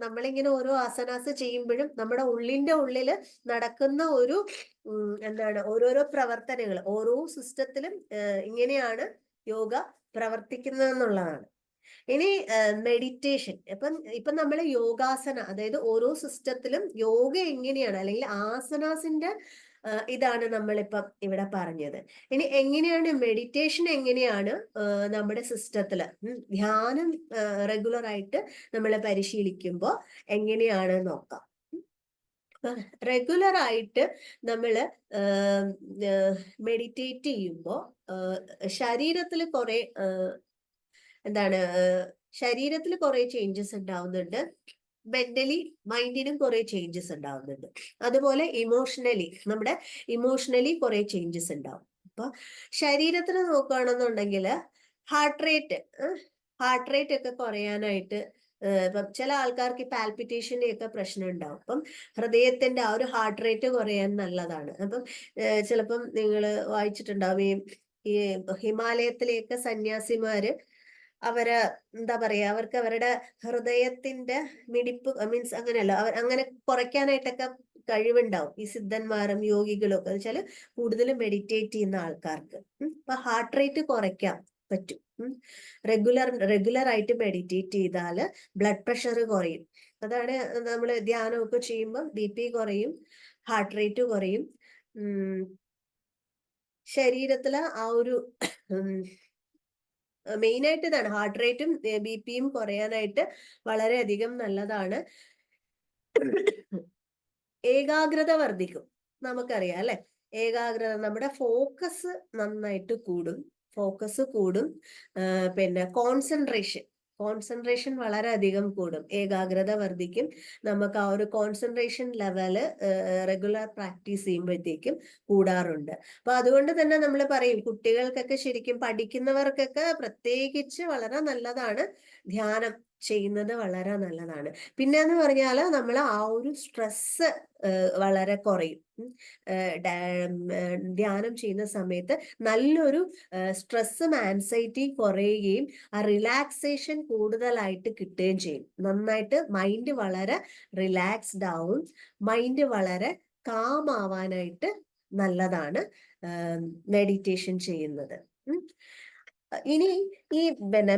നമ്മളിങ്ങനെ ഓരോ ആസനാസ് ചെയ്യുമ്പോഴും നമ്മുടെ ഉള്ളിന്റെ ഉള്ളില് നടക്കുന്ന ഒരു എന്താണ് ഓരോരോ പ്രവർത്തനങ്ങൾ, ഓരോ സിസ്റ്റത്തിലും ഇങ്ങനെയാണ് യോഗ പ്രവർത്തിക്കുന്നതെന്നുള്ളതാണ്. ഇനി മെഡിറ്റേഷൻ, ഇപ്പം നമ്മൾ യോഗാസന, അതായത് ഓരോ സിസ്റ്റത്തിലും യോഗ എങ്ങനെയാണ്, അല്ലെങ്കിൽ ആസനാസിന്റെ ഇതാണ് നമ്മളിപ്പം ഇവിടെ പറഞ്ഞത്. ഇനി എങ്ങനെയാണ് മെഡിറ്റേഷൻ, എങ്ങനെയാണ് നമ്മുടെ സിസ്റ്റത്തില് ധ്യാനം റെഗുലർ ആയിട്ട് നമ്മൾ പരിശീലിക്കുമ്പോൾ എങ്ങനെയാണ് നോക്കാം. റെഗുലർ ആയിട്ട് നമ്മള് മെഡിറ്റേറ്റ് ചെയ്യുമ്പോൾ ശരീരത്തിൽ കുറെ ശരീരത്തിൽ കുറെ ചേഞ്ചസ് ഉണ്ടാവുന്നുണ്ട്. മെന്റലി മൈൻഡിനും കുറെ ചേഞ്ചസ് ഉണ്ടാവുന്നുണ്ട്. അതുപോലെ നമ്മുടെ ഇമോഷണലി കുറെ ചേഞ്ചസ് ഉണ്ടാവും. അപ്പൊ ശരീരത്തിൽ നോക്കുകയാണെന്നുണ്ടെങ്കിൽ ഹാർട്ട് റേറ്റ് ഒക്കെ കുറയാനായിട്ട്, ഇപ്പം ചില ആൾക്കാർക്ക് പാൽപിറ്റേഷന്റെ ഒക്കെ പ്രശ്നം ഉണ്ടാവും. അപ്പം ഹൃദയത്തിന്റെ ആ ഒരു ഹാർട്ട് റേറ്റ് കുറയാൻ നല്ലതാണ്. അപ്പം ചിലപ്പം നിങ്ങൾ വായിച്ചിട്ടുണ്ടാവും, ഈ ഹിമാലയത്തിലേക്ക് സന്യാസിമാര് എന്താ പറയാ, അവർക്ക് അവരുടെ ഹൃദയത്തിന്റെ മിടിപ്പ്, മീൻസ് അങ്ങനെയല്ല, അങ്ങനെ കുറയ്ക്കാനായിട്ടൊക്കെ കഴിവുണ്ടാവും ഈ സിദ്ധന്മാരും യോഗികളും ഒക്കെ. വെച്ചാല് കൂടുതലും മെഡിറ്റേറ്റ് ചെയ്യുന്ന ആൾക്കാർക്ക് അപ്പൊ ഹാർട്ട് റേറ്റ് കുറയ്ക്കാൻ പറ്റും. റെഗുലർ ആയിട്ട് മെഡിറ്റേറ്റ് ചെയ്താല് ബ്ലഡ് പ്രഷർ കുറയും. അതാണ് നമ്മൾ ധ്യാനമൊക്കെ ചെയ്യുമ്പോൾ BP കുറയും, ഹാർട്ട് റേറ്റ് കുറയും. ശരീരത്തിലെ ആ ഒരു മെയിൻ ആയിട്ട് ഇതാണ്, ഹാർട്ട് റേറ്റും BPയും കുറയാനായിട്ട് വളരെയധികം നല്ലതാണ്. ഏകാഗ്രത വർദ്ധിക്കും. നമുക്കറിയാം അല്ലെ, ഏകാഗ്രത, നമ്മുടെ ഫോക്കസ് നന്നായിട്ട് കൂടും. പിന്നെ കോൺസെൻട്രേഷൻ വളരെയധികം കൂടും. ഏകാഗ്രത വർദ്ധിക്കും. നമുക്ക് ആ ഒരു കോൺസെൻട്രേഷൻ ലെവല് റെഗുലർ പ്രാക്ടീസ് ചെയ്യുമ്പോഴത്തേക്കും കൂടാറുണ്ട്. അപ്പൊ അതുകൊണ്ട് തന്നെ നമ്മൾ പറയും, കുട്ടികൾക്കൊക്കെ, ശരിക്കും പഠിക്കുന്നവർക്കൊക്കെ പ്രത്യേകിച്ച് വളരെ നല്ലതാണ് ധ്യാനം ചെയ്യുന്നത്, വളരെ നല്ലതാണ്. പിന്നെന്ന് പറഞ്ഞാല് നമ്മൾ ആ ഒരു സ്ട്രെസ് വളരെ കുറയും. ധ്യാനം ചെയ്യുന്ന സമയത്ത് നല്ലൊരു സ്ട്രെസ്സും ആൻസൈറ്റിയും കുറയുകയും ആ റിലാക്സേഷൻ കൂടുതലായിട്ട് കിട്ടുകയും ചെയ്യും. നന്നായിട്ട് മൈൻഡ് വളരെ റിലാക്സ്ഡ് ആവും. മൈൻഡ് വളരെ കാം ആവാനായിട്ട് നല്ലതാണ് മെഡിറ്റേഷൻ ചെയ്യുന്നത്. ഇനി ഈ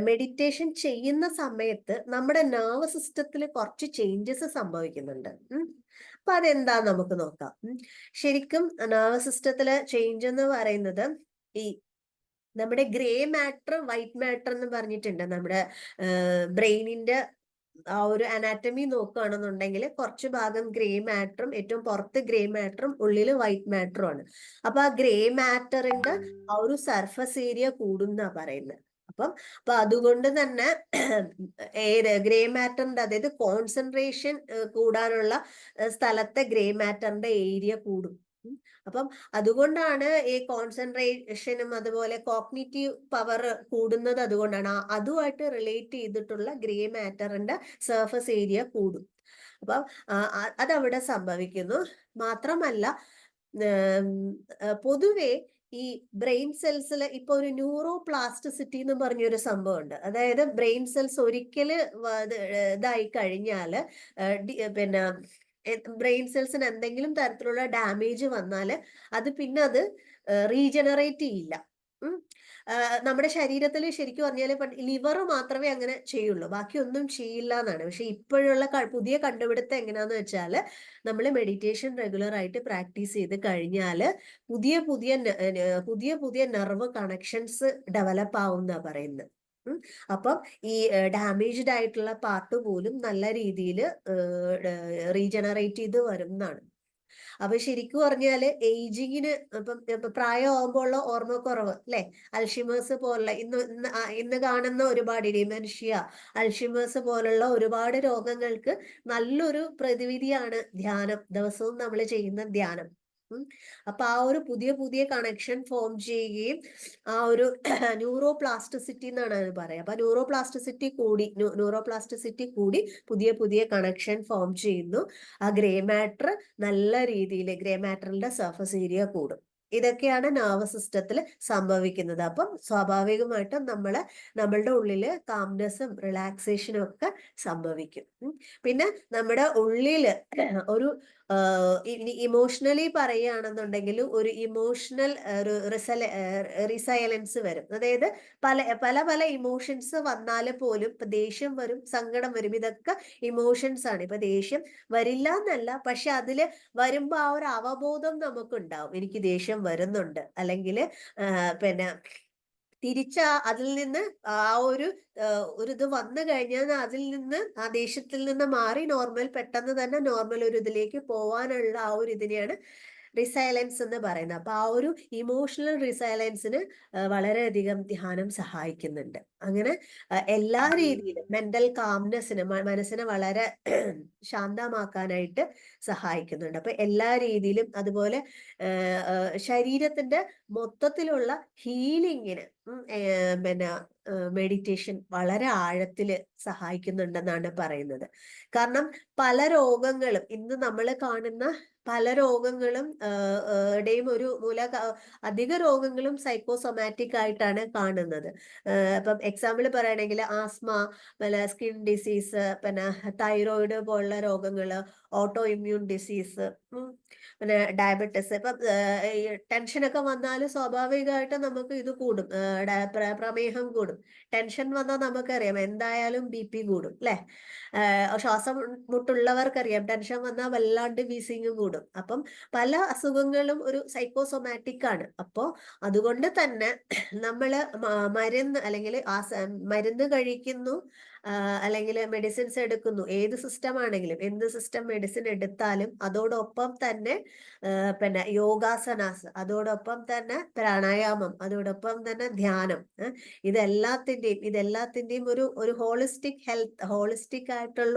മെഡിറ്റേഷൻ ചെയ്യുന്ന സമയത്ത് നമ്മുടെ നെർവ് സിസ്റ്റത്തിൽ കുറച്ച് ചേഞ്ചസ് സംഭവിക്കുന്നുണ്ട്. അപ്പൊ അതെന്താ നമുക്ക് നോക്കാം. ശരിക്കും നെർവ് സിസ്റ്റത്തിലെ ചേഞ്ച് എന്ന് പറയുന്നത്, ഈ നമ്മുടെ ഗ്രേ മാറ്റർ, വൈറ്റ് മാറ്റർ എന്ന് പറഞ്ഞിട്ടുണ്ട്. നമ്മുടെ ബ്രെയിനിന്റെ ആ ഒരു അനാറ്റമി നോക്കുകയാണെന്നുണ്ടെങ്കിൽ കുറച്ച് ഭാഗം ഗ്രേ മാറ്ററും, ഏറ്റവും പുറത്ത് ഗ്രേ മാറ്ററും, ഉള്ളില് വൈറ്റ് മാറ്ററും ആണ്. അപ്പൊ ആ ഗ്രേ മാറ്ററിന്റെ ആ ഒരു സർഫസ് ഏരിയ കൂടുന്നാ പറയുന്നത്. അപ്പൊ അതുകൊണ്ട് തന്നെ ഗ്രേ മാറ്ററിന്റെ, അതായത് കോൺസെൻട്രേഷൻ കൂടാനുള്ള സ്ഥലത്തെ ഗ്രേ മാറ്ററിന്റെ ഏരിയ കൂടും. അപ്പം അതുകൊണ്ടാണ് ഈ കോൺസെൻട്രേഷനും അതുപോലെ കോഗ്നിറ്റീവ് പവർ കൂടുന്നത്. അതുകൊണ്ടാണ് അതുമായിട്ട് റിലേറ്റ് ചെയ്തിട്ടുള്ള ഗ്രേ മാറ്ററിന്റെ സർഫസ് ഏരിയ കൂടും. അപ്പം അതവിടെ സംഭവിക്കുന്നു. മാത്രമല്ല പൊതുവെ ഈ ബ്രെയിൻ സെൽസിൽ ഇപ്പൊ ഒരു ന്യൂറോ പ്ലാസ്റ്റിസിറ്റി എന്ന് പറഞ്ഞൊരു സംഭവമുണ്ട്. അതായത് ബ്രെയിൻ സെൽസ് ഒരിക്കല് ഇതായി കഴിഞ്ഞാല് പിന്നെ ബ്രെയിൻ സെൽസിന് എന്തെങ്കിലും തരത്തിലുള്ള ഡാമേജ് വന്നാല് അത് പിന്നെ അത് റീജനറേറ്റ് ചെയ്യില്ല. നമ്മുടെ ശരീരത്തിൽ ശരിക്കും പറഞ്ഞാൽ ലിവർ മാത്രമേ അങ്ങനെ ചെയ്യുള്ളൂ, ബാക്കി ഒന്നും ചെയ്യില്ല എന്നാണ്. പക്ഷെ ഇപ്പോഴുള്ള പുതിയ കണ്ടുപിടുത്തം എങ്ങനെയാന്ന് വെച്ചാൽ നമ്മൾ മെഡിറ്റേഷൻ റെഗുലർ ആയിട്ട് പ്രാക്ടീസ് ചെയ്ത് കഴിഞ്ഞാൽ പുതിയ പുതിയ പുതിയ പുതിയ നെർവ് കണക്ഷൻസ് ഡെവലപ്പ് ആവുന്ന പറയുന്നത്. അപ്പം ഈ ഡാമേജ്ഡ് ആയിട്ടുള്ള പാർട്ട് പോലും നല്ല രീതിയിൽ റീജനറേറ്റ് ചെയ്ത് വരുന്നതാണ്. അപ്പൊ ശരിക്കും പറഞ്ഞാല് ഏജിങ്ങിന് ഇപ്പം പ്രായമാകുമ്പോൾ ഉള്ള ഓർമ്മക്കുറവ് അല്ലെ, അൽഷിമേഴ്സ് പോലുള്ള ഇന്ന് കാണുന്ന ഒരുപാട് ഡിമെൻഷ്യ, അൽഷിമേഴ്സ് പോലുള്ള ഒരുപാട് രോഗങ്ങൾക്ക് നല്ലൊരു പ്രതിവിധിയാണ് ധ്യാനം, ദിവസവും നമ്മൾ ചെയ്യുന്ന ധ്യാനം. അപ്പൊ ആ ഒരു പുതിയ പുതിയ കണക്ഷൻ ഫോം ചെയ്യുകയും ആ ഒരു ന്യൂറോ പ്ലാസ്റ്റിസിറ്റി എന്നാണ് അത് പറയുക. അപ്പൊ ന്യൂറോ പ്ലാസ്റ്റിസിറ്റി കൂടി പുതിയ പുതിയ കണക്ഷൻ ഫോം ചെയ്യുന്നു. ആ ഗ്രേ മാറ്റർ നല്ല രീതിയിൽ, ഗ്രേ മാറ്ററിന്റെ സർഫസ് ഏരിയ കൂടും. ഇതൊക്കെയാണ് നെർവസ് സിസ്റ്റത്തിൽ സംഭവിക്കുന്നത്. അപ്പം സ്വാഭാവികമായിട്ടും നമ്മളുടെ ഉള്ളില് കാംനെസ്സും റിലാക്സേഷനും ഒക്കെ സംഭവിക്കും. പിന്നെ നമ്മുടെ ഉള്ളില് ഒരു ഇമോഷണലി പറയുകയാണെന്നുണ്ടെങ്കിൽ ഒരു ഇമോഷണൽ റിസൈലൻസ് വരും. അതായത് പല പല പല ഇമോഷൻസ് വന്നാൽ പോലും ഇപ്പൊ ദേഷ്യം വരും, സങ്കടം വരും, ഇതൊക്കെ ഇമോഷൻസ് ആണ്. ഇപ്പൊ ദേഷ്യം വരില്ല എന്നല്ല, പക്ഷെ അതില് വരുമ്പോ ആ ഒരു അവബോധം നമുക്കുണ്ടാവും, എനിക്ക് ദേഷ്യം വരുന്നുണ്ട്. അല്ലെങ്കിൽ പിന്നെ അതിൽ നിന്ന് ആ ഒരു ഇത് വന്നു കഴിഞ്ഞാൽ അതിൽ നിന്ന്, ആ ദേഷ്യത്തിൽ നിന്ന് മാറി പെട്ടെന്ന് തന്നെ നോർമൽ ഒരു ഇതിലേക്ക് പോവാനുള്ള ആ ഒരു ഇതിനെയാണ് റിസൈലൻസ് എന്ന് പറയുന്നത്. അപ്പൊ ആ ഒരു ഇമോഷണൽ റിസൈലൻസിന് വളരെയധികം ധ്യാനം സഹായിക്കുന്നുണ്ട്. അങ്ങനെ എല്ലാ രീതിയിലും മെന്റൽ കാംനെസ്സിന്, മനസ്സിനെ വളരെ ശാന്തമാക്കാനായിട്ട് സഹായിക്കുന്നുണ്ട്. അപ്പൊ എല്ലാ രീതിയിലും, അതുപോലെ ശരീരത്തിന്റെ മൊത്തത്തിലുള്ള ഹീലിങ്ങിന് പിന്നെ മെഡിറ്റേഷൻ വളരെ ആഴത്തില് സഹായിക്കുന്നുണ്ടെന്നാണ് പറയുന്നത്. കാരണം പല രോഗങ്ങളും, ഇന്ന് നമ്മൾ കാണുന്ന പല രോഗങ്ങളും ഒരു അധിക രോഗങ്ങളും സൈക്കോസൊമാറ്റിക് ആയിട്ടാണ് കാണുന്നത്. ഇപ്പം എക്സാമ്പിൾ പറയുകയാണെങ്കിൽ ആസ്മ, പിന്നെ സ്കിൻ ഡിസീസ്, പിന്നെ തൈറോയിഡ് പോലുള്ള രോഗങ്ങള്, ഓട്ടോ ഇമ്മ്യൂൺ ഡിസീസ്, പിന്നെ ഡയബറ്റിസ്. ഇപ്പം ടെൻഷനൊക്കെ വന്നാൽ സ്വാഭാവികമായിട്ടും നമുക്ക് ഇത് കൂടും, പ്രമേഹം കൂടും. ടെൻഷൻ വന്നാൽ നമുക്കറിയാം എന്തായാലും BP കൂടും അല്ലെ. ശ്വാസം മുട്ടുള്ളവർക്കറിയാം ടെൻഷൻ വന്നാൽ വല്ലാണ്ട് വീസിങ് കൂടും. അപ്പം പല അസുഖങ്ങളും ഒരു സൈക്കോസൊമാറ്റിക് ആണ്. അപ്പോ അതുകൊണ്ട് തന്നെ നമ്മള് മരുന്ന് അല്ലെങ്കിൽ മരുന്ന് കഴിക്കുന്നു, അല്ലെങ്കിൽ മെഡിസിൻസ് എടുക്കുന്നു, ഏത് സിസ്റ്റം ആണെങ്കിലും, എന്ത് സിസ്റ്റം മെഡിസിൻ എടുത്താലും അതോടൊപ്പം തന്നെ പിന്നെ യോഗാസനാസ്, അതോടൊപ്പം തന്നെ പ്രാണായാമം, അതോടൊപ്പം തന്നെ ധ്യാനം, ഇതെല്ലാത്തിന്റെയും ഒരു ഹോളിസ്റ്റിക് ആയിട്ടുള്ള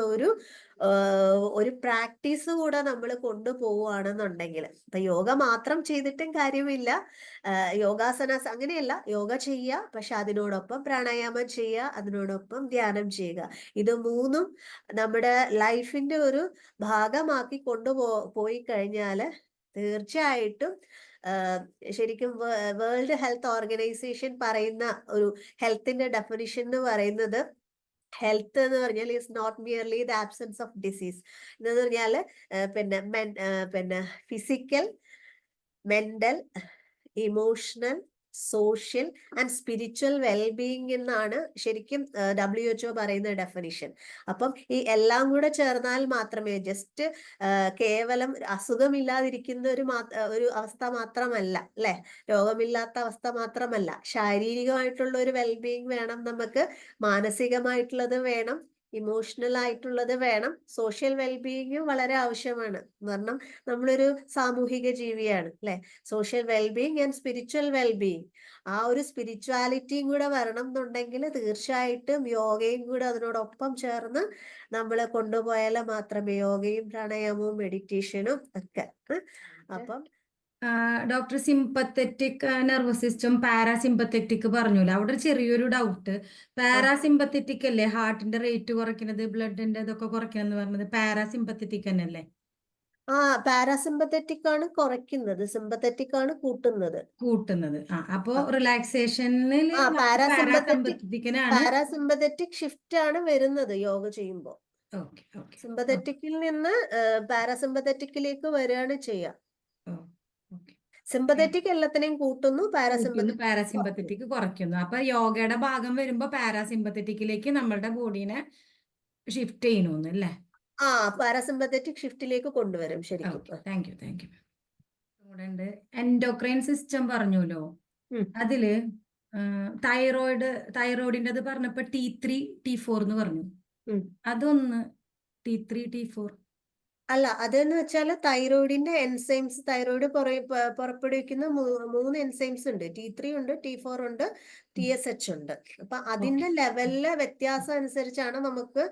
ഒരു പ്രാക്ടീസ് കൂടെ നമ്മൾ കൊണ്ടുപോവുകയാണെന്നുണ്ടെങ്കിൽ, ഇപ്പൊ യോഗ മാത്രം ചെയ്തിട്ടും കാര്യമില്ല, യോഗാസനാസ് അങ്ങനെയല്ല, യോഗ ചെയ്യുക, പക്ഷെ അതിനോടൊപ്പം പ്രാണായാമം ചെയ്യുക, അതിനോടൊപ്പം ധ്യാനം ചെയ്യുക. ഇത് മൂന്നും നമ്മുടെ ലൈഫിന്റെ ഒരു ഭാഗമാക്കി പോയി കഴിഞ്ഞാല് തീർച്ചയായിട്ടും ശരിക്കും വേൾഡ് ഹെൽത്ത് ഓർഗനൈസേഷൻ പറയുന്ന ഒരു ഹെൽത്തിന്റെ ഡെഫിനിഷൻ എന്ന് പറയുന്നത്, ഹെൽത്ത് എന്ന് പറഞ്ഞാൽ is not merely the absence of disease എന്ന് പറഞ്ഞാല് പിന്നെ physical, mental, emotional, social and spiritual wellbeing എന്നാണ് ശരിക്കും WHO പറയുന്ന ഡെഫിനിഷൻ. അപ്പം ഈ എല്ലാം കൂടെ ചേർന്നാൽ മാത്രമേ, ജസ്റ്റ് കേവലം അസുഖമില്ലാതിരിക്കുന്ന ഒരു അവസ്ഥ മാത്രമല്ല അല്ലെ, രോഗമില്ലാത്ത അവസ്ഥ മാത്രമല്ല, ശാരീരികമായിട്ടുള്ള ഒരു വെൽബീയിങ് വേണം നമുക്ക്, മാനസികമായിട്ടുള്ളത് വേണം, ഇമോഷണൽ ആയിട്ടുള്ളത് വേണം, സോഷ്യൽ വെൽബീയിങ്ങും വളരെ ആവശ്യമാണ്. കാരണം നമ്മളൊരു സാമൂഹിക ജീവിയാണ് അല്ലെ. Social wellbeing and spiritual wellbeing, ആ ഒരു സ്പിരിച്വാലിറ്റിയും കൂടെ വരണം എന്നുണ്ടെങ്കിൽ തീർച്ചയായിട്ടും യോഗയും കൂടെ അതിനോടൊപ്പം ചേർന്ന് നമ്മൾ കൊണ്ടുപോയാൽ മാത്രമേ, യോഗയും പ്രാണായാമവും മെഡിറ്റേഷനും ഒക്കെ. അപ്പം doctor, sympathetic nervous system, parasympathetic പറഞ്ഞൂല, അവിടെ ഒരു ചെറിയൊരു ഡൗട്ട്. പാരാസിമ്പത്തറ്റിക് അല്ലേ ഹാർട്ടിന്റെ റേറ്റ് കുറയ്ക്കുന്നത്, ബ്ലഡിന്റെ ഇതൊക്കെ കുറയ്ക്കണം എന്ന് പറഞ്ഞത്? പാരാസിമ്പത്തറ്റിക് തന്നെയല്ലേ? പാരാസിമ്പത്തറ്റിക് ആണ് കുറയ്ക്കുന്നത്, സിമ്പത്തറ്റിക് ആണ് കൂട്ടുന്നത്. അപ്പോ റിലാക്സേഷനിൽ പാരാസിമ്പത്തറ്റിക് പാരാസിമ്പത്തിക്കിനാണ്. പാരാസിമ്പത്തറ്റിക് ഷിഫ്റ്റ് ആണ് വരുന്നത് യോഗ ചെയ്യുമ്പോൾ. ഓക്കെ ഓക്കെ സിമ്പത്തറ്റിക്കിൽ നിന്ന് പാരാസിമ്പത്തറ്റിക്കിലേക്ക് വരികയാണ് ചെയ്യുക. ഓക്കെ. സിമ്പത്തറ്റിക് എല്ലാത്തിനെയും കൂട്ടുന്നു, പാരാസിമ്പത്തറ്റിക് പാരാസിമ്പത്തറ്റിക് കുറയ്ക്കുന്നു. അപ്പൊ യോഗയുടെ ഭാഗം വരുമ്പോ പാരാസിമ്പത്തറ്റിക്കിലേക്ക് നമ്മളുടെ ബോഡീനെ ഷിഫ്റ്റ് ചെയ്യണമെന്ന് അല്ലേ? പാരാസിമ്പത്തറ്റിക് ഷിഫ്റ്റിലേക്ക് കൊണ്ടുവരും ശരിക്കും. Thank you. ഇവിടെ ഉണ്ട് എൻഡോക്രൈൻ സിസ്റ്റം പറഞ്ഞല്ലോ. അതില് തൈറോയിഡിന്റെ അത് പറഞ്ഞപ്പോ T3 T4 എന്ന് പറഞ്ഞു. അതൊന്ന് T3 T4 അല്ല, അതെന്ന് വെച്ചാൽ തൈറോയിഡിന്റെ എൻസൈംസ്, തൈറോയിഡ് പുറപ്പെടുവിക്കുന്ന 3 എൻസൈംസ് ഉണ്ട്. T3 ഉണ്ട്, T4 ഉണ്ട്, TSH ഉണ്ട്. അപ്പൊ അതിന്റെ ലെവലിലെ വ്യത്യാസം അനുസരിച്ചാണ് നമുക്ക്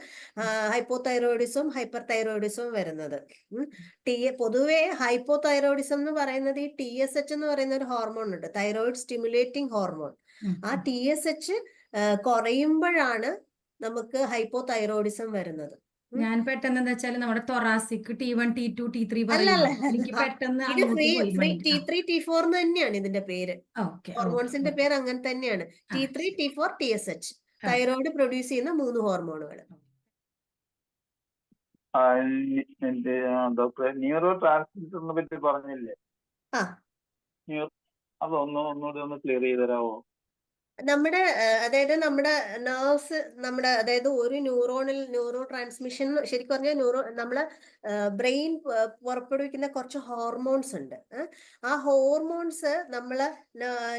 ഹൈപ്പോതൈറോയിഡിസവും ഹൈപ്പർ തൈറോയിഡിസവും വരുന്നത്. പൊതുവെ ഹൈപ്പോതൈറോയിഡിസം എന്ന് പറയുന്നത് ഈ TSH എന്ന് പറയുന്ന ഒരു ഹോർമോൺ ഉണ്ട്, തൈറോയിഡ് സ്റ്റിമുലേറ്റിംഗ് ഹോർമോൺ. ആ TSH കുറയുമ്പോഴാണ് നമുക്ക് ഹൈപ്പോതൈറോയിഡിസം വരുന്നത്. ഞാൻ പെട്ടെന്ന് എന്താ വെച്ചാൽ നമ്മുടെ തൊറാസിക് T1 T2 T3 എനിക്ക് പെട്ടെന്ന് T3 T4 തന്നെയാണ് ഇതിന്റെ പേര്. ഹോർമോൺസിന്റെ പേര് അങ്ങനെ തന്നെയാണ്. T3 T4 TSH thyroid produce ചെയ്യുന്ന 3 ഹോർമോണുകൾ. ഡോക്ടറെ, ന്യൂറോ ട്രാൻസ്മിറ്ററിനെ പറ്റി പറഞ്ഞില്ലേ? അതൊന്നുകൂടി ഒന്ന് ക്ലിയർ ചെയ്ത് തരാമോ? അതായത് നമ്മുടെ നെർവ്സ്, അതായത് ഒരു ന്യൂറോ ട്രാൻസ്മിഷൻ ശരിക്കും പറഞ്ഞാൽ നമ്മളെ ബ്രെയിൻ പുറപ്പെടുവിക്കുന്ന കുറച്ച് ഹോർമോൺസ് ഉണ്ട്. ആ ഹോർമോൺസ് നമ്മളെ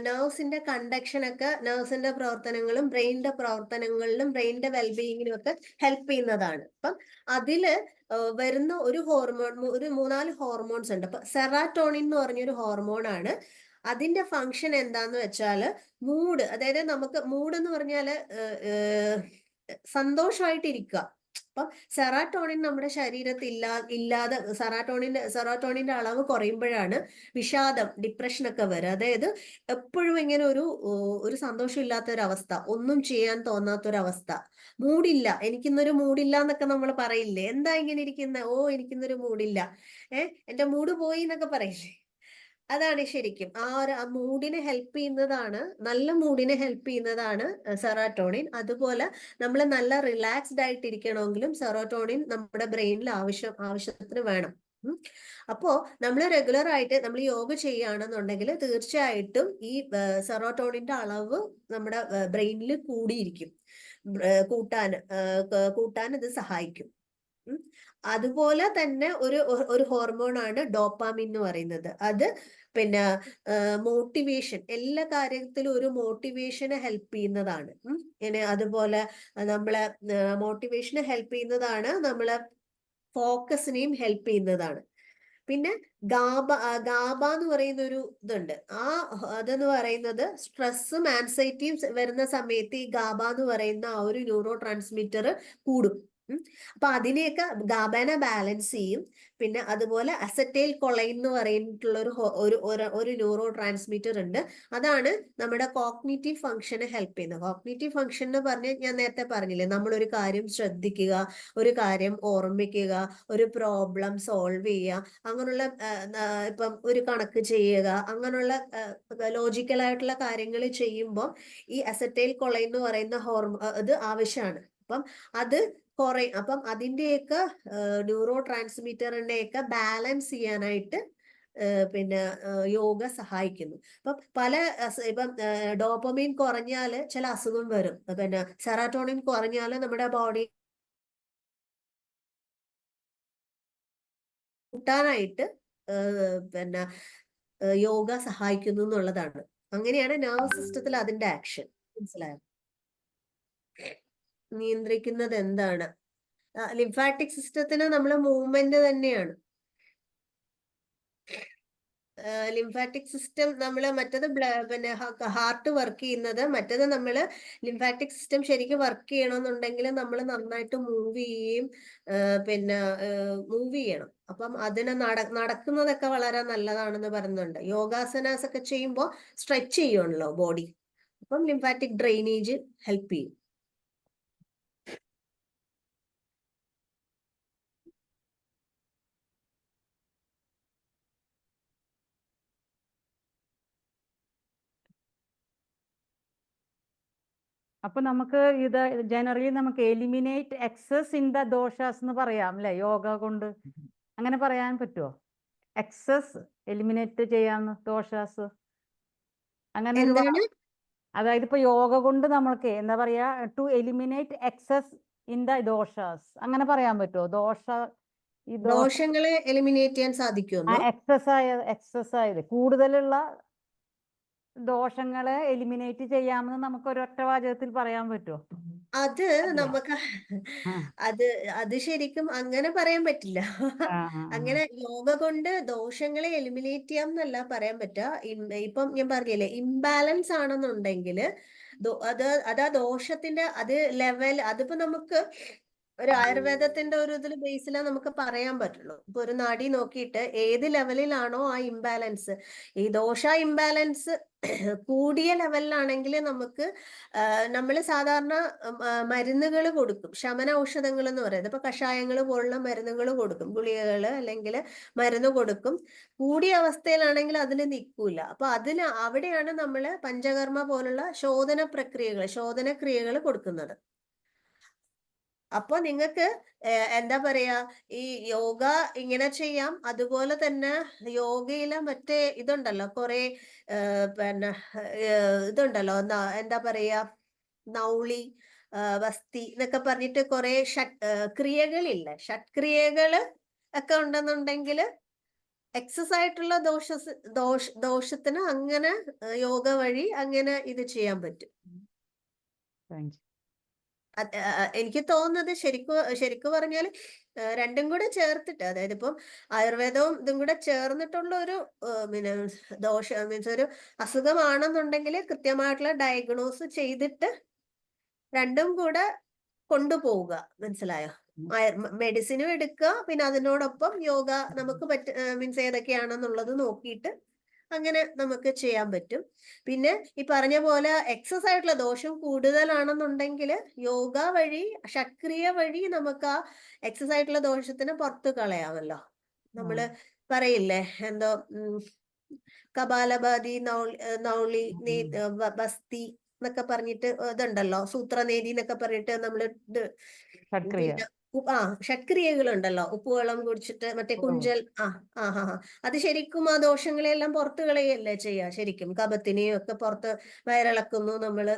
നെർവ്സിന്റെ കണ്ടക്ഷനൊക്കെ, നെർവ്സിന്റെ പ്രവർത്തനങ്ങളും ബ്രെയിനിന്റെ പ്രവർത്തനങ്ങളിലും ബ്രെയിനിന്റെ വെൽബീയിങ്ങിനും ഒക്കെ ഹെൽപ്പ് ചെയ്യുന്നതാണ്. അപ്പം അതില് വരുന്ന ഒരു ഹോർമോൺ, ഒരു 3-4 ഹോർമോൺസ് ഉണ്ട്. അപ്പൊ സെറാറ്റോണിൻ എന്ന് പറഞ്ഞൊരു ഹോർമോൺ ആണ്. അതിന്റെ ഫങ്ഷൻ എന്താന്ന് വെച്ചാല് മൂഡ്, അതായത് നമുക്ക് മൂഡ് എന്ന് പറഞ്ഞാല് സന്തോഷമായിട്ടിരിക്കുക. അപ്പം സെറാറ്റോണിൻ നമ്മുടെ ശരീരത്തിൽ ഇല്ലാതെ സെറാറ്റോണിന്റെ അളവ് കുറയുമ്പോഴാണ് വിഷാദം, ഡിപ്രഷനൊക്കെ വരിക. അതായത് എപ്പോഴും ഇങ്ങനെ ഒരു സന്തോഷം ഇല്ലാത്തൊരവസ്ഥ, ഒന്നും ചെയ്യാൻ തോന്നാത്തൊരവസ്ഥ, മൂഡില്ല, എനിക്കിന്നൊരു മൂഡില്ല എന്നൊക്കെ നമ്മൾ പറയില്ലേ? എന്താ ഇങ്ങനെ ഇരിക്കുന്ന? എനിക്കിന്നൊരു മൂഡില്ല, എന്റെ മൂഡ് പോയി എന്നൊക്കെ പറയില്ലേ? അതാണ് ശരിക്കും ആ മൂഡിനെ ഹെൽപ്പ് ചെയ്യുന്നതാണ്, നല്ല മൂഡിനെ ഹെൽപ്പ് ചെയ്യുന്നതാണ് സെറാറ്റോണിൻ. അതുപോലെ നമ്മൾ നല്ല റിലാക്സ്ഡ് ആയിട്ടിരിക്കണമെങ്കിലും സെറാറ്റോണിൻ നമ്മുടെ ബ്രെയിനിൽ ആവശ്യത്തിന് വേണം. അപ്പോ നമ്മൾ റെഗുലർ ആയിട്ട് നമ്മൾ യോഗ ചെയ്യുകയാണെന്നുണ്ടെങ്കിൽ തീർച്ചയായിട്ടും ഈ സെറോട്ടോണിന്റെ അളവ് നമ്മുടെ ബ്രെയിനിൽ കൂടിയിരിക്കും, കൂട്ടാൻ ഇത് സഹായിക്കും. അതുപോലെ തന്നെ ഒരു ഹോർമോൺ ആണ് ഡോപ്പാമിൻ എന്ന് പറയുന്നത്. അത് പിന്നെ മോട്ടിവേഷൻ, എല്ലാ കാര്യത്തിലും ഒരു മോട്ടിവേഷനെ ഹെൽപ്പ് ചെയ്യുന്നതാണ്. അതുപോലെ നമ്മളെ മോട്ടിവേഷനെ ഹെൽപ്പ് ചെയ്യുന്നതാണ്, നമ്മളെ ഫോക്കസിനെയും ഹെൽപ്പ് ചെയ്യുന്നതാണ്. പിന്നെ ഗാബ എന്ന് പറയുന്ന ഒരു ഇതുണ്ട്. അതെന്ന് പറയുന്നത് സ്ട്രെസ്സും ആൻസൈറ്റിയും വരുന്ന സമയത്ത് ഈ ഗാബ എന്ന് പറയുന്ന ആ ഒരു ന്യൂറോ ട്രാൻസ്മിറ്റർ കൂടും. അപ്പൊ അതിനെയൊക്കെ ഗാബാനെ ബാലൻസ് ചെയ്യും. പിന്നെ അതുപോലെ അസറ്റൈൽ കൊളൈൻ എന്ന് പറഞ്ഞിട്ടുള്ള ഒരു ന്യൂറോ ട്രാൻസ്മിറ്റർ ഉണ്ട്. അതാണ് നമ്മുടെ കോഗ്നിറ്റീവ് ഫംഗ്ഷനെ ഹെൽപ്പ് ചെയ്യുന്നത്. കോഗ്നിറ്റീവ് ഫംഗ്ഷൻ എന്ന് പറഞ്ഞാൽ ഞാൻ നേരത്തെ പറഞ്ഞില്ലേ, നമ്മളൊരു കാര്യം ശ്രദ്ധിക്കുക, ഒരു കാര്യം ഓർമ്മിക്കുക, ഒരു പ്രോബ്ലം സോൾവ് ചെയ്യുക, അങ്ങനെയുള്ള ഇപ്പം ഒരു കണക്ക് ചെയ്യുക, അങ്ങനെയുള്ള ലോജിക്കലായിട്ടുള്ള കാര്യങ്ങൾ ചെയ്യുമ്പോൾ ഈ അസറ്റൈൽ കൊളൈൻ എന്ന് പറയുന്ന ഇത് ആവശ്യമാണ്. അപ്പം അതിന്റെയൊക്കെ ന്യൂറോ ട്രാൻസ്മിറ്ററിനെയൊക്കെ ബാലൻസ് ചെയ്യാനായിട്ട് പിന്നെ യോഗ സഹായിക്കുന്നു. ഇപ്പം ഡോപ്പമൈൻ കുറഞ്ഞാല് ചില അസുഖം വരും. പിന്നെ സെറാറ്റോണിൻ കുറഞ്ഞാല് നമ്മുടെ ബോഡി കൂട്ടാനായിട്ട് പിന്നെ യോഗ സഹായിക്കുന്നു എന്നുള്ളതാണ്. അങ്ങനെയാണ് നെർവസ് സിസ്റ്റത്തിൽ അതിന്റെ ആക്ഷൻ. മനസ്സിലായോ? നിയന്ത്രിക്കുന്നത് എന്താണ്? ലിംഫാറ്റിക് സിസ്റ്റത്തിന് നമ്മള് മൂവ്മെന്റ് തന്നെയാണ്. ലിംഫാറ്റിക് സിസ്റ്റം മറ്റേത് പിന്നെ ഹാർട്ട് വർക്ക് ചെയ്യുന്നത്, മറ്റേത് ലിംഫാറ്റിക് സിസ്റ്റം ശരിക്കും വർക്ക് ചെയ്യണമെന്നുണ്ടെങ്കിൽ നമ്മൾ നന്നായിട്ട് മൂവ് ചെയ്യുകയും പിന്നെ മൂവ് ചെയ്യണം. അപ്പം അതിനെ നടക്കുന്നതൊക്കെ വളരെ നല്ലതാണെന്ന് പറയുന്നുണ്ട്. യോഗാസനാസ് ഒക്കെ ചെയ്യുമ്പോൾ സ്ട്രെച്ച് ചെയ്യുമല്ലോ ബോഡി. അപ്പം ലിംഫാറ്റിക് ഡ്രെയിനേജ് ഹെൽപ്പ് ചെയ്യും. അപ്പൊ നമുക്ക് ഇത് ജനറലി നമുക്ക് എലിമിനേറ്റ് എക്സസ് ഇൻ ദ ദോഷാസ് എന്ന് പറയാം അല്ലെ, യോഗ കൊണ്ട് അങ്ങനെ പറയാൻ പറ്റുമോ? എക്സസ് എലിമിനേറ്റ് ചെയ്യാന്ന് ദോഷാസ് അങ്ങനെ എന്താണ് അതായത് ഇപ്പൊ യോഗ കൊണ്ട് നമ്മൾക്ക് എന്താ പറയാ, to eliminate excess in the doshas അങ്ങനെ പറയാൻ പറ്റുമോ? ഈ ദോഷങ്ങളെ എലിമിനേറ്റ് ചെയ്യാൻ സാധിക്കുമെന്നോ? എക്സസ് ആയത് കൂടുതലുള്ള ദോഷങ്ങളെ എലിമിനേറ്റ് ചെയ്യാമെന്ന് നമുക്ക് ഒരൊറ്റ വാചകത്തിൽ പറയാൻ പറ്റുമോ? അത് അല്ല. നമുക്ക് ആ. അത് ശരിക്കും അങ്ങനെ പറയാൻ പറ്റില്ല. ആ, ആ, അങ്ങനെ യോഗ കൊണ്ട് ദോഷങ്ങളെ എലിമിനേറ്റ് ചെയ്യാം എന്നല്ല പറയാൻ പറ്റുക. ഇപ്പം ഞാൻ പറഞ്ഞില്ലേ, ഇംബാലൻസ് ആണെന്നുണ്ടെങ്കിൽ അതാ ദോഷത്തിന്റെ അത് ലെവൽ, അതിപ്പോ നമുക്ക് ഒരു ആയുർവേദത്തിന്റെ ഒരു ഇതിൽ ബേസിലാ നമുക്ക് പറയാൻ പറ്റുള്ളൂ. ഇപ്പൊ ഒരു നാഡി നോക്കിയിട്ട് ഏത് ലെവലിലാണോ ആ ഇംബാലൻസ്, ഈ ദോഷ ഇംബാലൻസ് കൂടിയ ലെവലിലാണെങ്കിൽ നമുക്ക് നമ്മൾ സാധാരണ മരുന്നുകൾ കൊടുക്കും, ശമന ഔഷധങ്ങൾ എന്ന് പറയുന്നത്. ഇപ്പൊ കഷായങ്ങൾ പോലുള്ള മരുന്നുകൾ കൊടുക്കും, ഗുളികകൾ അല്ലെങ്കിൽ മരുന്ന് കൊടുക്കും. കൂടിയ അവസ്ഥയിലാണെങ്കിൽ അതിൽ നിൽക്കൂല. അപ്പൊ അവിടെയാണ് നമ്മൾ പഞ്ചകർമ്മ പോലുള്ള ശോധനക്രിയകൾ കൊടുക്കുന്നത്. അപ്പൊ നിങ്ങൾക്ക് എന്താ പറയാ, ഈ യോഗ ഇങ്ങനെ ചെയ്യാം. അതുപോലെ തന്നെ യോഗയിലെ മറ്റേ ഇതുണ്ടല്ലോ, കുറെ പിന്നെ ഇതുണ്ടല്ലോ, എന്താ പറയാ, നൗളി, വസ്തി എന്നൊക്കെ പറഞ്ഞിട്ട് കുറെ ക്രിയകളില്ലേ, ഷഡ്ക്രിയകള് ഒക്കെ ഉണ്ടെന്നുണ്ടെങ്കിൽ എക്സസ് ആയിട്ടുള്ള ദോഷത്തിന് അങ്ങനെ യോഗ വഴി അങ്ങനെ ഇത് ചെയ്യാൻ പറ്റും. താങ്ക്സ്. എനിക്ക് തോന്നുന്നത് ശരിക്കും പറഞ്ഞാൽ രണ്ടും കൂടെ ചേർത്തിട്ട്, അതായത് ഇപ്പം ആയുർവേദവും ഇതും കൂടെ ചേർന്നിട്ടുള്ള ഒരു മീൻസ് ഒരു അസുഖമാണെന്നുണ്ടെങ്കിൽ കൃത്യമായിട്ടുള്ള ഡയഗ്നോസ് ചെയ്തിട്ട് രണ്ടും കൂടെ കൊണ്ടുപോവുക. മനസ്സിലായോ? മെഡിസിനും എടുക്കുക, പിന്നെ അതിനോടൊപ്പം യോഗ നമുക്ക് മീൻസ് ഏതൊക്കെയാണെന്നുള്ളത് നോക്കിയിട്ട് അങ്ങനെ നമുക്ക് ചെയ്യാൻ പറ്റും. പിന്നെ ഈ പറഞ്ഞ പോലെ എക്സസ് ആയിട്ടുള്ള ദോഷം കൂടുതലാണെന്നുണ്ടെങ്കിൽ യോഗ വഴി, ഷഡ്ക്രിയ വഴി നമുക്ക് ആ എക്സസ് ആയിട്ടുള്ള ദോഷത്തിന് പുറത്ത് കളയാമല്ലോ. നമ്മള് പറയില്ലേ, എന്തോ കപാലഭാതി, നൗളി, ബസ്തി എന്നൊക്കെ പറഞ്ഞിട്ട് ഇതുണ്ടല്ലോ, സൂത്രനേതി എന്നൊക്കെ പറഞ്ഞിട്ട് നമ്മള് പിന്നെ ഷഡ്ക്രിയകളുണ്ടല്ലോ, ഉപ്പുവെള്ളം കുടിച്ചിട്ട് മറ്റേ കുഞ്ചൽ അത് ശരിക്കും ആ ദോഷങ്ങളെല്ലാം പുറത്ത് കളയല്ലേ ചെയ്യാ. ശരിക്കും കഫത്തിനെയും ഒക്കെ പുറത്ത് വയറിളക്കുന്നു നമ്മള്.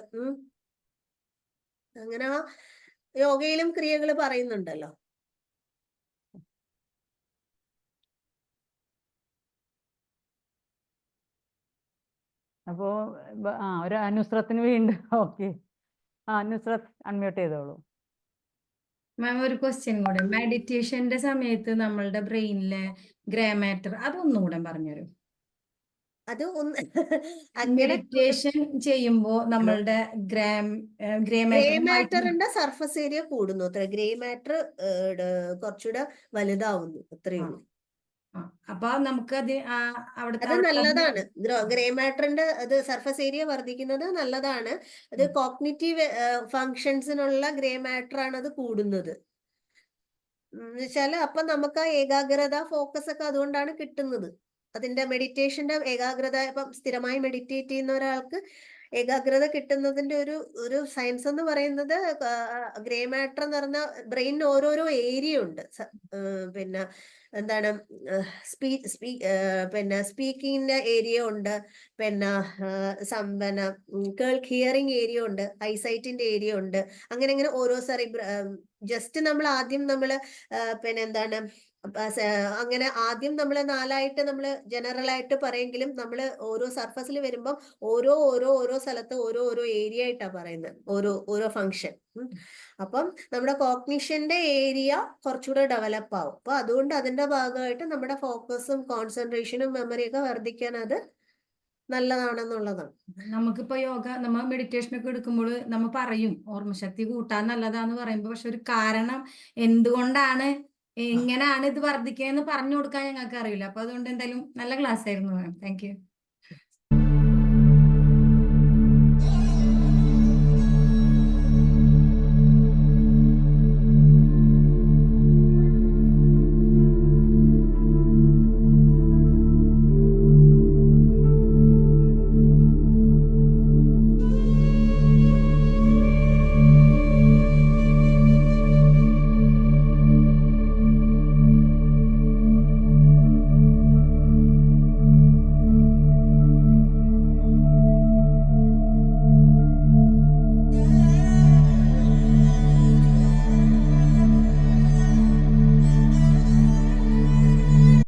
അങ്ങനെ ആ യോഗയിലും ക്രിയകൾ പറയുന്നുണ്ടല്ലോ. അപ്പോ ഒരു അനുസ്രത്തിന് വീണ്ടും ഓക്കെ. നുസ്രത്ത് അൺമ്യൂട്ട് ചെയ്തോളൂ. മാം, ഒരു ക്വസ്റ്റ്യൻ കൂടെ. മെഡിറ്റേഷന്റെ സമയത്ത് നമ്മളുടെ ബ്രെയിനിലെ ഗ്രേ മാറ്റർ അതൊന്നുകൂടെ പറഞ്ഞുതരും. അത് ഒന്ന് മെഡിറ്റേഷൻ ചെയ്യുമ്പോ നമ്മളുടെ ഗ്രേ മാറ്ററിന്റെ സർഫസ് ഏരിയ കൂടുന്നു, അത്ര ഗ്രേ മാറ്റർ കുറച്ചുകൂടെ വലുതാവുന്നു, അത്രയേ ഉള്ളൂ. അപ്പൊ നമുക്ക് അത് അത് നല്ലതാണ്. ഗ്രേ മാറ്ററിന്റെ സർഫസ് ഏരിയ വർദ്ധിക്കുന്നത് നല്ലതാണ്. അത് കോഗ്നിറ്റീവ് ഫങ്ഷൻസിനുള്ള ഗ്രേ മാറ്റർ ആണ് അത് കൂടുന്നത്. എന്നുവെച്ചാല് അപ്പൊ നമുക്ക് ആ ഏകാഗ്രത, ഫോക്കസ് ഒക്കെ അതുകൊണ്ടാണ് കിട്ടുന്നത്. അതിന്റെ മെഡിറ്റേഷന്റെ ഏകാഗ്രത, ഇപ്പം സ്ഥിരമായി മെഡിറ്റേറ്റ് ചെയ്യുന്ന ഒരാൾക്ക് ഏകാഗ്രത കിട്ടുന്നതിന്റെ ഒരു സയൻസ് എന്ന് പറയുന്നത് ഗ്രേ മാറ്റർ എന്ന് പറഞ്ഞ ബ്രെയിനിന് ഓരോരോ ഏരിയ ഉണ്ട്. പിന്നെ എന്താണ്, പിന്നെ സ്പീക്കിങ്ങിന്റെ ഏരിയ ഉണ്ട്, പിന്നെ ഹിയറിംഗ് ഏരിയ ഉണ്ട്, ഐസൈറ്റിന്റെ ഏരിയ ഉണ്ട്. അങ്ങനെ ഓരോ ജസ്റ്റ് നമ്മൾ ആദ്യം പിന്നെ എന്താണ്, അങ്ങനെ ആദ്യം നമ്മൾ 4ആയിട്ട് നമ്മൾ ജനറൽ ആയിട്ട് പറയെങ്കിലും നമ്മൾ ഓരോ സർഫസിൽ വരുമ്പോൾ ഓരോ സ്ഥലത്ത് ഓരോ ഏരിയ ആയിട്ടാ പറയുന്നത്, ഓരോ ഫങ്ഷൻ. അപ്പം നമ്മുടെ കോഗ്നിഷന്റെ ഏരിയ കുറച്ചുകൂടെ ഡെവലപ്പ് ആവും. അപ്പൊ അതുകൊണ്ട് അതിന്റെ ഭാഗമായിട്ട് നമ്മുടെ ഫോക്കസും കോൺസെൻട്രേഷനും മെമ്മറിയൊക്കെ വർദ്ധിക്കാൻ അത് നല്ലതാണെന്നുള്ളതാണ്. നമുക്കിപ്പോ നമ്മ മെഡിറ്റേഷൻ ഒക്കെ എടുക്കുമ്പോൾ നമ്മ പറയും ഓർമ്മശക്തി കൂട്ടാൻ നല്ലതാന്ന് പറയുമ്പോ, പക്ഷെ ഒരു കാരണം എന്തുകൊണ്ടാണ് എങ്ങനെയാണ് ഇത് വർദ്ധിക്കുക എന്ന് പറഞ്ഞു കൊടുക്കാൻ ഞങ്ങൾക്ക് അറിയില്ല. അപ്പൊ അതുകൊണ്ട് എന്തായാലും നല്ല ക്ലാസ് ആയിരുന്നു മാം. Thank you.